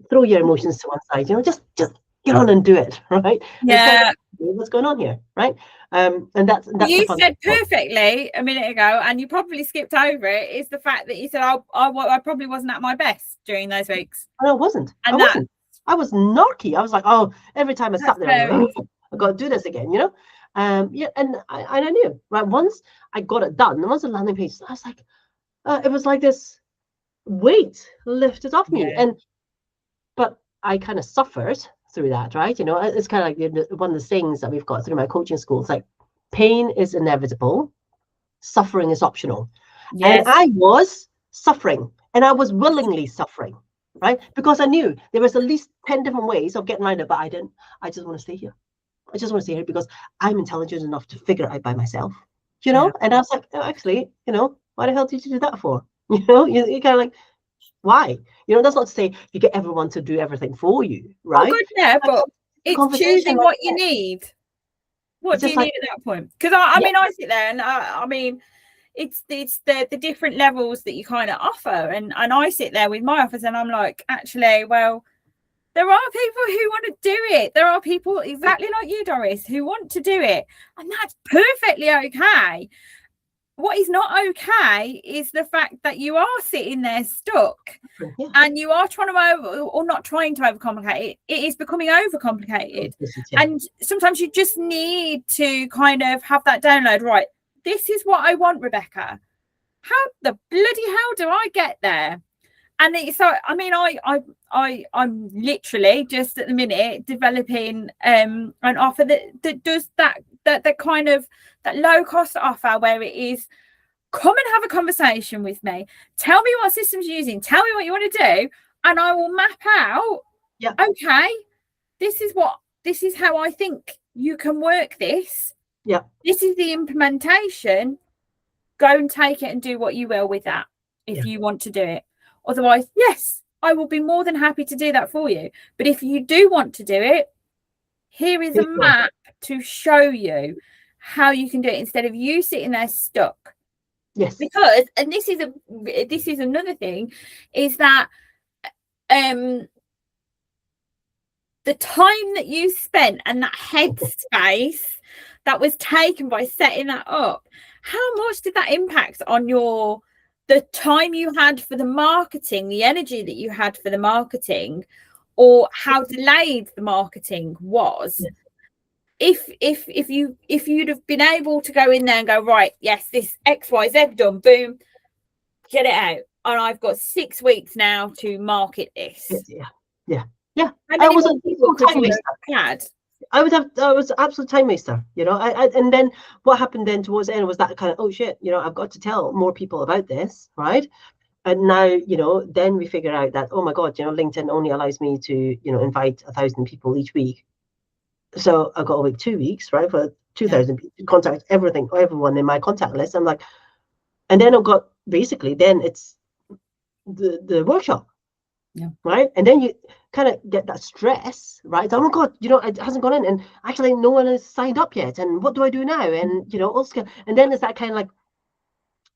Speaker 1: Throw your emotions to one side, you know, just get on and do it, right?
Speaker 2: Yeah.
Speaker 1: What's going on here, right? And that's
Speaker 2: you said perfectly a minute ago, and you probably skipped over it, is the fact that you said I probably wasn't at my best during those weeks.
Speaker 1: And I wasn't. I was narky. I was like, oh, every time I sat there, I've got to do this again, you know? Yeah, and I knew, right? Once I got it done, and once the landing page, I was like, it was like this weight lifted off me. But I kind of suffered through that, right? You know, it's kind of like one of the things that we've got through my coaching school. It's like, pain is inevitable, suffering is optional. Yes. And I was suffering, and I was willingly suffering, right? Because I knew there was at least 10 different ways of getting around it, but I didn't. I just want to stay here. I just want to stay here because I'm intelligent enough to figure it out by myself, you know? Yeah. And I was like, oh, actually, you know, why the hell did you do that for? You know, you're kind of like, why? You know, that's not to say you get everyone to do everything for you, right?
Speaker 2: Oh, good, yeah, but it's choosing what you need. What do you need at that point? Because I mean, I sit there and I mean, it's the different levels that you kind of offer, and I sit there with my offers and I'm like, actually, well, there are people who want to do it. There are people exactly like you, Doris, who want to do it, and that's perfectly okay. What is not okay is the fact that you are sitting there stuck, and you are trying to not trying to overcomplicate it. It is becoming overcomplicated. And sometimes you just need to kind of have that download, right? This is what I want, Rebecca. How the bloody hell do I get there? And it's so, I mean, I'm literally just at the minute developing an offer that does that kind of that low cost offer where it is, come and have a conversation with me. Tell me what systems you're using. Tell me what you want to do, and I will map out. Yeah. Okay, this is how I think you can work this. Yeah. This is the implementation. Go and take it and do what you will with that if you want to do it. Otherwise, yes, I will be more than happy to do that for you. But if you do want to do it, here is a map to show you how you can do it instead of you sitting there stuck. Yes. Because, and this is another thing, is that the time that you spent and that headspace that was taken by setting that up, how much did that impact on your the time you had for the marketing, the energy that you had for the marketing, or how delayed the marketing was. If you'd have been able to go in there and go, right, yes, this XYZ done, boom, get it out, and I've got 6 weeks now to market this.
Speaker 1: Yeah.
Speaker 2: How many more people could you have had?
Speaker 1: I was absolute time waster, you know. And then what happened then towards the end was that kind of, oh shit, you know, I've got to tell more people about this, right? And now, you know, then we figure out that, oh my God, you know, LinkedIn only allows me to, you know, invite 1,000 people each week. So I've got to wait 2 weeks, right, for 2,000 people to contact everyone in my contact list. I'm like, and then I've got basically, then it's the workshop.
Speaker 2: Yeah.
Speaker 1: Right. And then you kind of get that stress, right? Oh my God, you know, it hasn't gone in, and actually no one has signed up yet. And what do I do now? And, you know, also, and then it's that kind of like,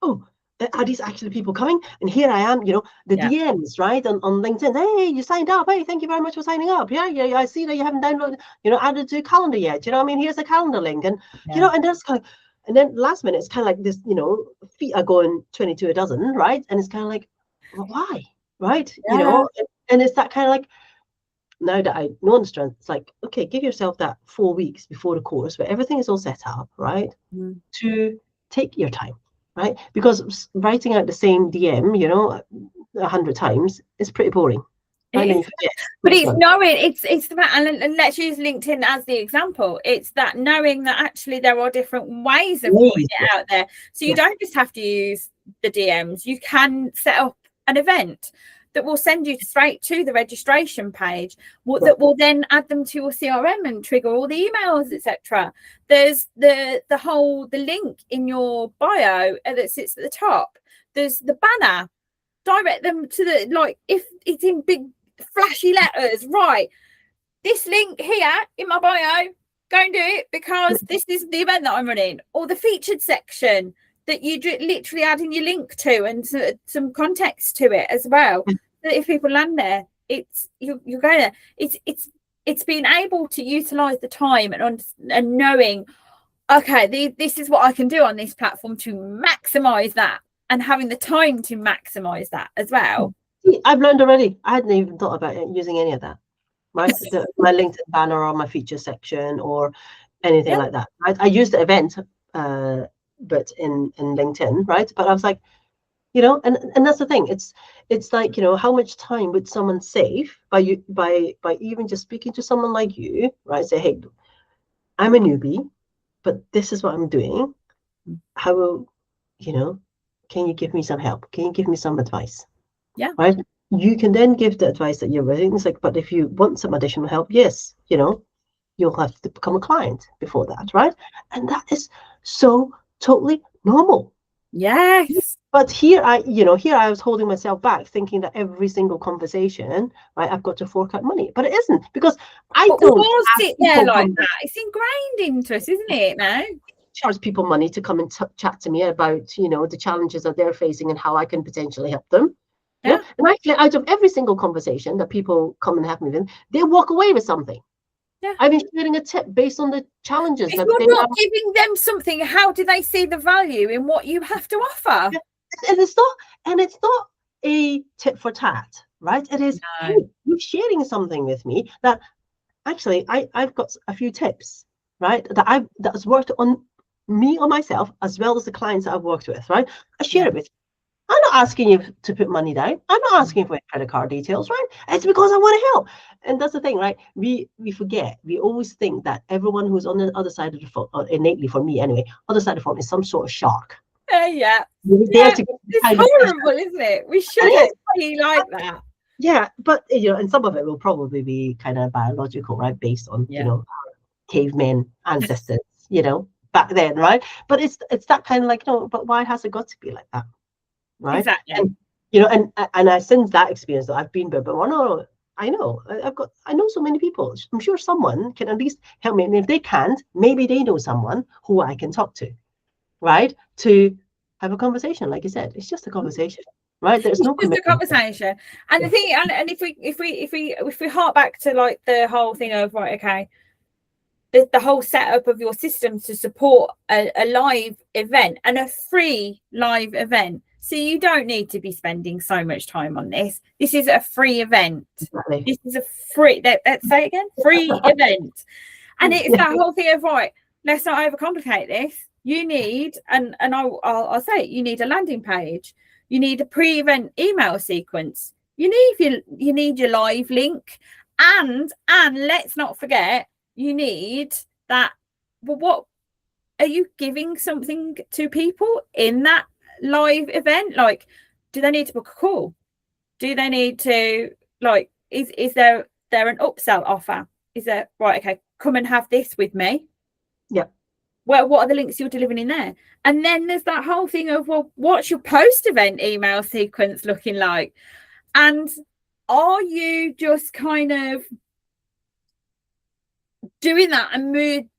Speaker 1: oh, are these actually people coming? And here I am, you know, the DMs, right? On LinkedIn. Hey, you signed up. Hey, thank you very much for signing up. Yeah. I see that you haven't downloaded, you know, added to your calendar yet. You know what I mean? Here's a calendar link. And, you know, and that's kind of, and then last minute, it's kind of like this, you know, feet are going 22 a dozen, right? And it's kind of like, well, why? Right. You know, and it's that kind of like, now that I know the strength, it's like, okay, give yourself that 4 weeks before the course where everything is all set up, right? To take your time, right? Because writing out the same DM, you know, 100 times is pretty boring. Right? Then you forget.
Speaker 2: But it's knowing, it's the fact, and let's use LinkedIn as the example. It's that knowing that actually there are different ways of putting it out there. So you don't just have to use the DMs. You can set up an event that will send you straight to the registration page, that will then add them to your CRM and trigger all the emails, etc. There's the link in your bio that sits at the top. There's the banner. Direct them to the, like, if it's in big flashy letters, right, this link here in my bio, go and do it because this is the event that I'm running. Or the featured section that you literally adding your link to and some context to it as well. That if people land there, it's you're going there. It's being able to utilize the time and knowing, okay, this is what I can do on this platform to maximize that, and having the time to maximize that as well.
Speaker 1: I've learned already. I hadn't even thought about using any of that, right? My LinkedIn banner or my feature section or anything like that. I used the event, but in LinkedIn, right? But I was like, you know, and that's the thing. It's like, you know, how much time would someone save by even just speaking to someone like you, right? Say, hey, I'm a newbie, but this is what I'm doing. How will, you know, can you give me some help? Can you give me some advice?
Speaker 2: Yeah.
Speaker 1: Right. You can then give the advice that you're ready. It's like, but if you want some additional help, yes, you know, you'll have to become a client before that, right? And that is so totally normal.
Speaker 2: Yes.
Speaker 1: But here I was holding myself back, thinking that every single conversation, right, I've got to fork out money, but it isn't, because I don't
Speaker 2: sit there like that. It's ingrained into us, isn't it? Now
Speaker 1: charge people money to come and chat to me about, you know, the challenges that they're facing and how I can potentially help them. Yeah. And actually, out of every single conversation that people come and have me with, they walk away with something. Yeah. I've been sharing a tip based on the challenges.
Speaker 2: If you're not giving them something, how do they see the value in what you have to offer?
Speaker 1: Yeah. And it's not a tit for tat, right? It is, hey, you're sharing something with me that actually I've got a few tips, right? That's worked on me or myself, as well as the clients that I've worked with, right? I share it with you. I'm not asking you to put money down. I'm not asking for credit card details, right? It's because I want to help. And that's the thing, right? We forget. We always think that everyone who's on the other side of the phone, or innately for me anyway, other side of the phone is some sort of shark.
Speaker 2: It's horrible, isn't it? We shouldn't be like that.
Speaker 1: Yeah, but you know, and some of it will probably be kind of biological, right? Based on you know, our cavemen ancestors, you know, back then, right? But it's that kind of like, no, but why has it got to be like that? Right.
Speaker 2: Exactly.
Speaker 1: And, you know, and since that experience that I've been with, but no, I know so many people. I'm sure someone can at least help me. And if they can't, maybe they know someone who I can talk to, right? To have a conversation. Like you said, it's just a conversation, right? There's no
Speaker 2: just a conversation. And the thing, and if we hark back to like the whole thing of, right, okay, the whole setup of your systems to support a live event and a free live event. So you don't need to be spending so much time on this. This is a free event.
Speaker 1: Exactly.
Speaker 2: This is a free, let's say it again, free event. And it's that whole thing of, right, let's not overcomplicate this. You need, and I'll say it, you need a landing page. You need a pre-event email sequence. You need your live link. And let's not forget, you need that. Well, what are you giving something to people in that live event? Like, do they need to book a call? Do they need to, like, is there an upsell offer? Is there, right, okay, come and have this with me?
Speaker 1: Yeah.
Speaker 2: Well, what are the links you're delivering in there? And then there's that whole thing of, well, what's your post-event email sequence looking like? And are you just kind of doing that and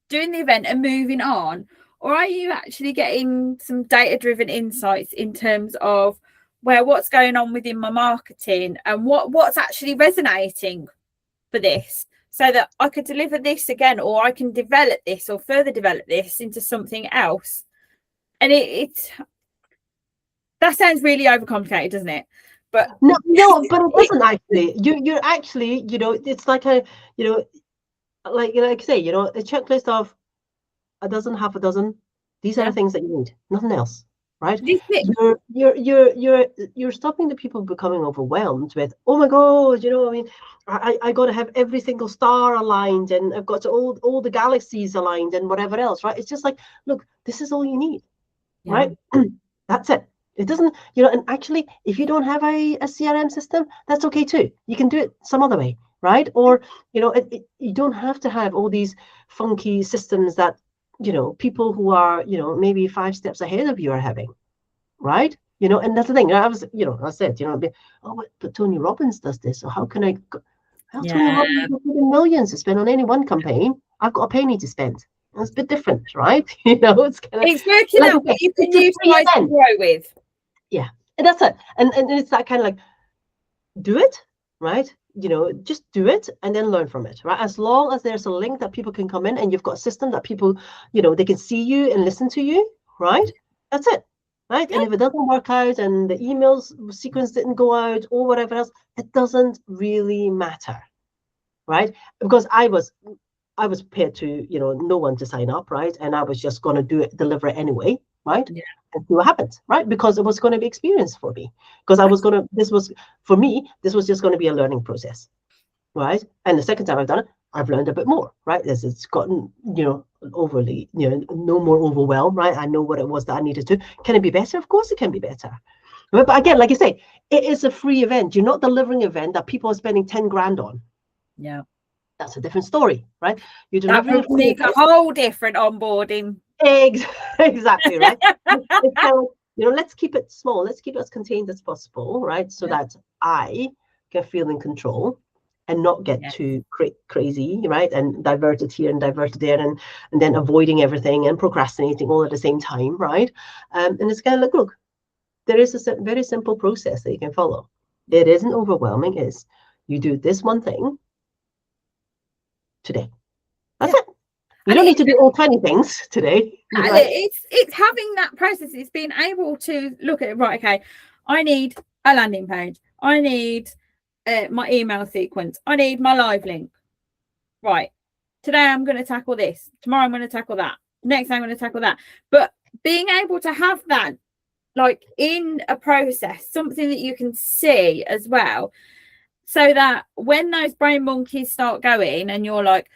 Speaker 2: doing the event and moving on? Or are you actually getting some data-driven insights in terms of what's going on within my marketing and what's actually resonating for this, so that I could deliver this again, or I can develop this or further develop this into something else? And it that sounds really overcomplicated, doesn't it? But
Speaker 1: no, but it doesn't actually. You're actually, it's like like I say, a checklist of a dozen, half a dozen. These are the things that you need, nothing else, right? You're stopping the people becoming overwhelmed with, oh my God, I got to have every single star aligned, and I've got to all the galaxies aligned, and whatever else, right? It's just like, look, this is all you need, right? That's it. It doesn't, and actually, if you don't have a CRM system, that's okay too. You can do it some other way, right? Or, you don't have to have all these funky systems that, people who are, maybe 5 steps ahead of you are having, right? And that's the thing. I said, but Tony Robbins does this. So how can Tony Robbins has millions to spend on any one campaign? I've got a penny to spend. It's a bit different, right? It's kind of,
Speaker 2: it's working out what you can utilize and grow with.
Speaker 1: Yeah, and that's it. And it's that kind of like, do it, right? Just do it and then learn from it, right? As long as there's a link that people can come in, and you've got a system that people, they can see you and listen to you, right? That's it, right? And if it doesn't work out and the emails sequence didn't go out or whatever else, it doesn't really matter, right? Because I was prepared to, no one to sign up, right? And I was just going to deliver it anyway, right?
Speaker 2: Yeah.
Speaker 1: And see what happens, right? Because it was going to be experience for me. Because this was just going to be a learning process, right? And the second time I've done it, I've learned a bit more, right? As it's gotten, overly, no more overwhelmed, right? I know what it was that I needed to. Can it be better? Of course it can be better. But again, like you say, it is a free event. You're not delivering an event that people are spending 10 grand on.
Speaker 2: Yeah.
Speaker 1: That's a different story, right? You're
Speaker 2: delivering a whole different onboarding.
Speaker 1: Exactly, right? Let's keep it small. Let's keep it as contained as possible, right? So that I can feel in control and not get too crazy, right? And diverted here and diverted there, and then avoiding everything and procrastinating all at the same time, right? And it's kind of like, look, there is a very simple process that you can follow. It isn't overwhelming. Is you do this one thing today. That's it. You don't need to do all 20 things today.
Speaker 2: Right? It's having that process. It's being able to look at it, right, okay, I need a landing page. I need my email sequence. I need my live link. Right. Today I'm going to tackle this. Tomorrow I'm going to tackle that. Next I'm going to tackle that. But being able to have that, like, in a process, something that you can see as well, so that when those brain monkeys start going and you're like,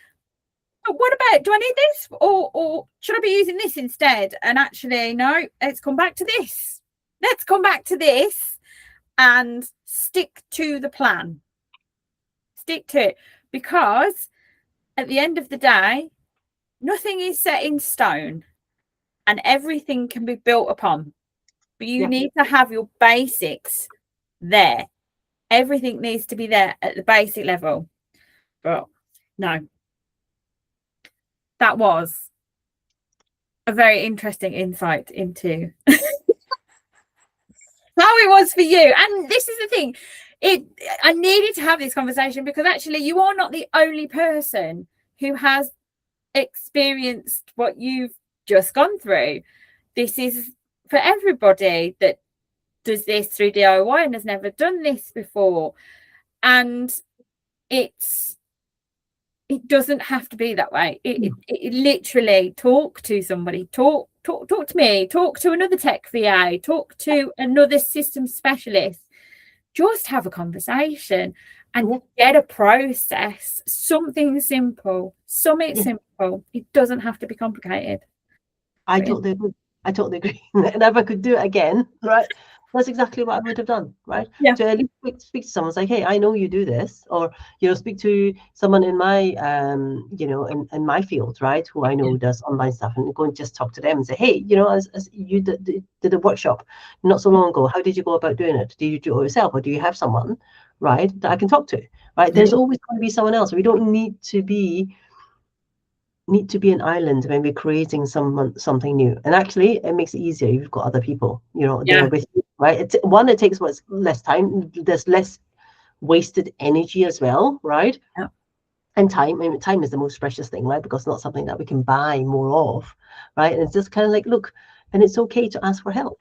Speaker 2: what about, do I need this, or should I be using this instead? And actually, no, let's come back to this. Let's come back to this and stick to the plan. Stick to it, because at the end of the day, nothing is set in stone and everything can be built upon. But you need to have your basics there. Everything needs to be there at the basic level. But no. That was a very interesting insight into how it was for you. And this is the thing. I needed to have this conversation because actually you are not the only person who has experienced what you've just gone through. This is for everybody that does this through DIY and has never done this before. And it doesn't have to be that way. It literally, talk to somebody, talk to me, talk to another tech VA, talk to another system specialist. Just have a conversation and get a process, something simple. Simple. It doesn't have to be complicated.
Speaker 1: I totally agree. And if I could do it again, right, that's exactly what I would have done, right?
Speaker 2: Yeah.
Speaker 1: To at least speak to someone, like, hey, I know you do this, or speak to someone in my in my field, right, who I know does online stuff, and go and just talk to them and say, hey, as you did a workshop not so long ago, how did you go about doing it? Did you do it yourself, or do you have someone, right, that I can talk to, right? There's always going to be someone else. We don't need to be an island when we're creating something new. And actually, it makes it easier. You've got other people, there with you, right? It takes less time. There's less wasted energy as well, right?
Speaker 2: Yeah.
Speaker 1: And time. I mean, time is the most precious thing, right? Because it's not something that we can buy more of, right? And it's just kind of like, look, and it's okay to ask for help.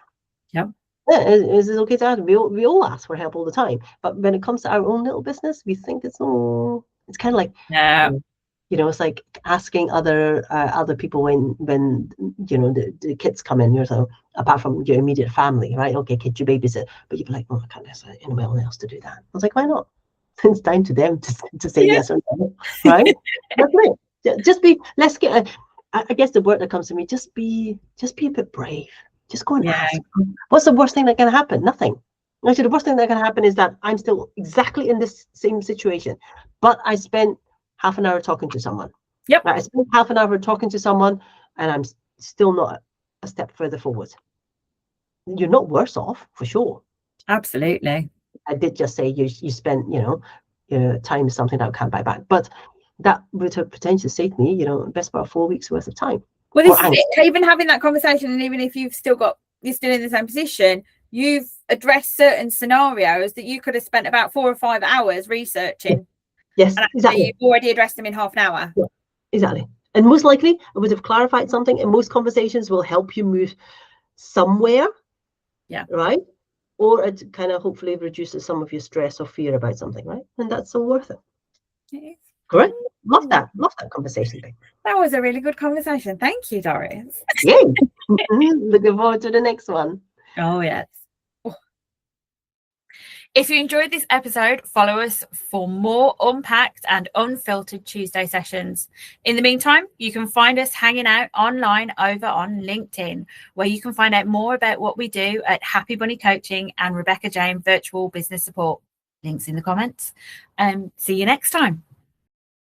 Speaker 2: Yeah.
Speaker 1: Yeah, it's okay to ask. We all ask for help all the time. But when it comes to our own little business, we think it's kind of like, it's like asking other people when the kids come in. So apart from your immediate family, right? Okay, kid, you babysit, but you'd be like, oh, I can't ask anyone else to do that. I was like, why not? It's time to them to say yes or no, right? That's it. Just be. Let's get. I guess the word that comes to me, just be a bit brave. Just go and ask. What's the worst thing that can happen? Nothing. Actually, the worst thing that can happen is that I'm still exactly in this same situation, but I spent half an hour talking to someone.
Speaker 2: Yep.
Speaker 1: I spent half an hour talking to someone, and I'm still not a step further forward. You're not worse off, for sure.
Speaker 2: Absolutely.
Speaker 1: I did just say you spent, time is something that I can't buy back, but that would have potentially saved me, best part of 4 weeks worth of time.
Speaker 2: Well, this is it. Even having that conversation, and even if you're still in the same position, you've addressed certain scenarios that you could have spent about 4 or 5 hours researching.
Speaker 1: Yes,
Speaker 2: and
Speaker 1: exactly.
Speaker 2: You've already addressed them in half an hour.
Speaker 1: Yeah, exactly. And most likely, it would have clarified something, and most conversations will help you move somewhere.
Speaker 2: Yeah.
Speaker 1: Right? Or it kind of hopefully reduces some of your stress or fear about something, right? And that's so worth it.
Speaker 2: It is.
Speaker 1: Correct? Love that conversation.
Speaker 2: That was a really good conversation. Thank you, Doris.
Speaker 1: Yay! Looking forward to the next one.
Speaker 2: Oh, yes. If you enjoyed this episode, follow us for more Unpacked and Unfiltered Tuesday sessions. In the meantime, you can find us hanging out online over on LinkedIn, where you can find out more about what we do at Happy Bunny Coaching and Rebecca Jane Virtual Business Support. Links in the comments. See you next time.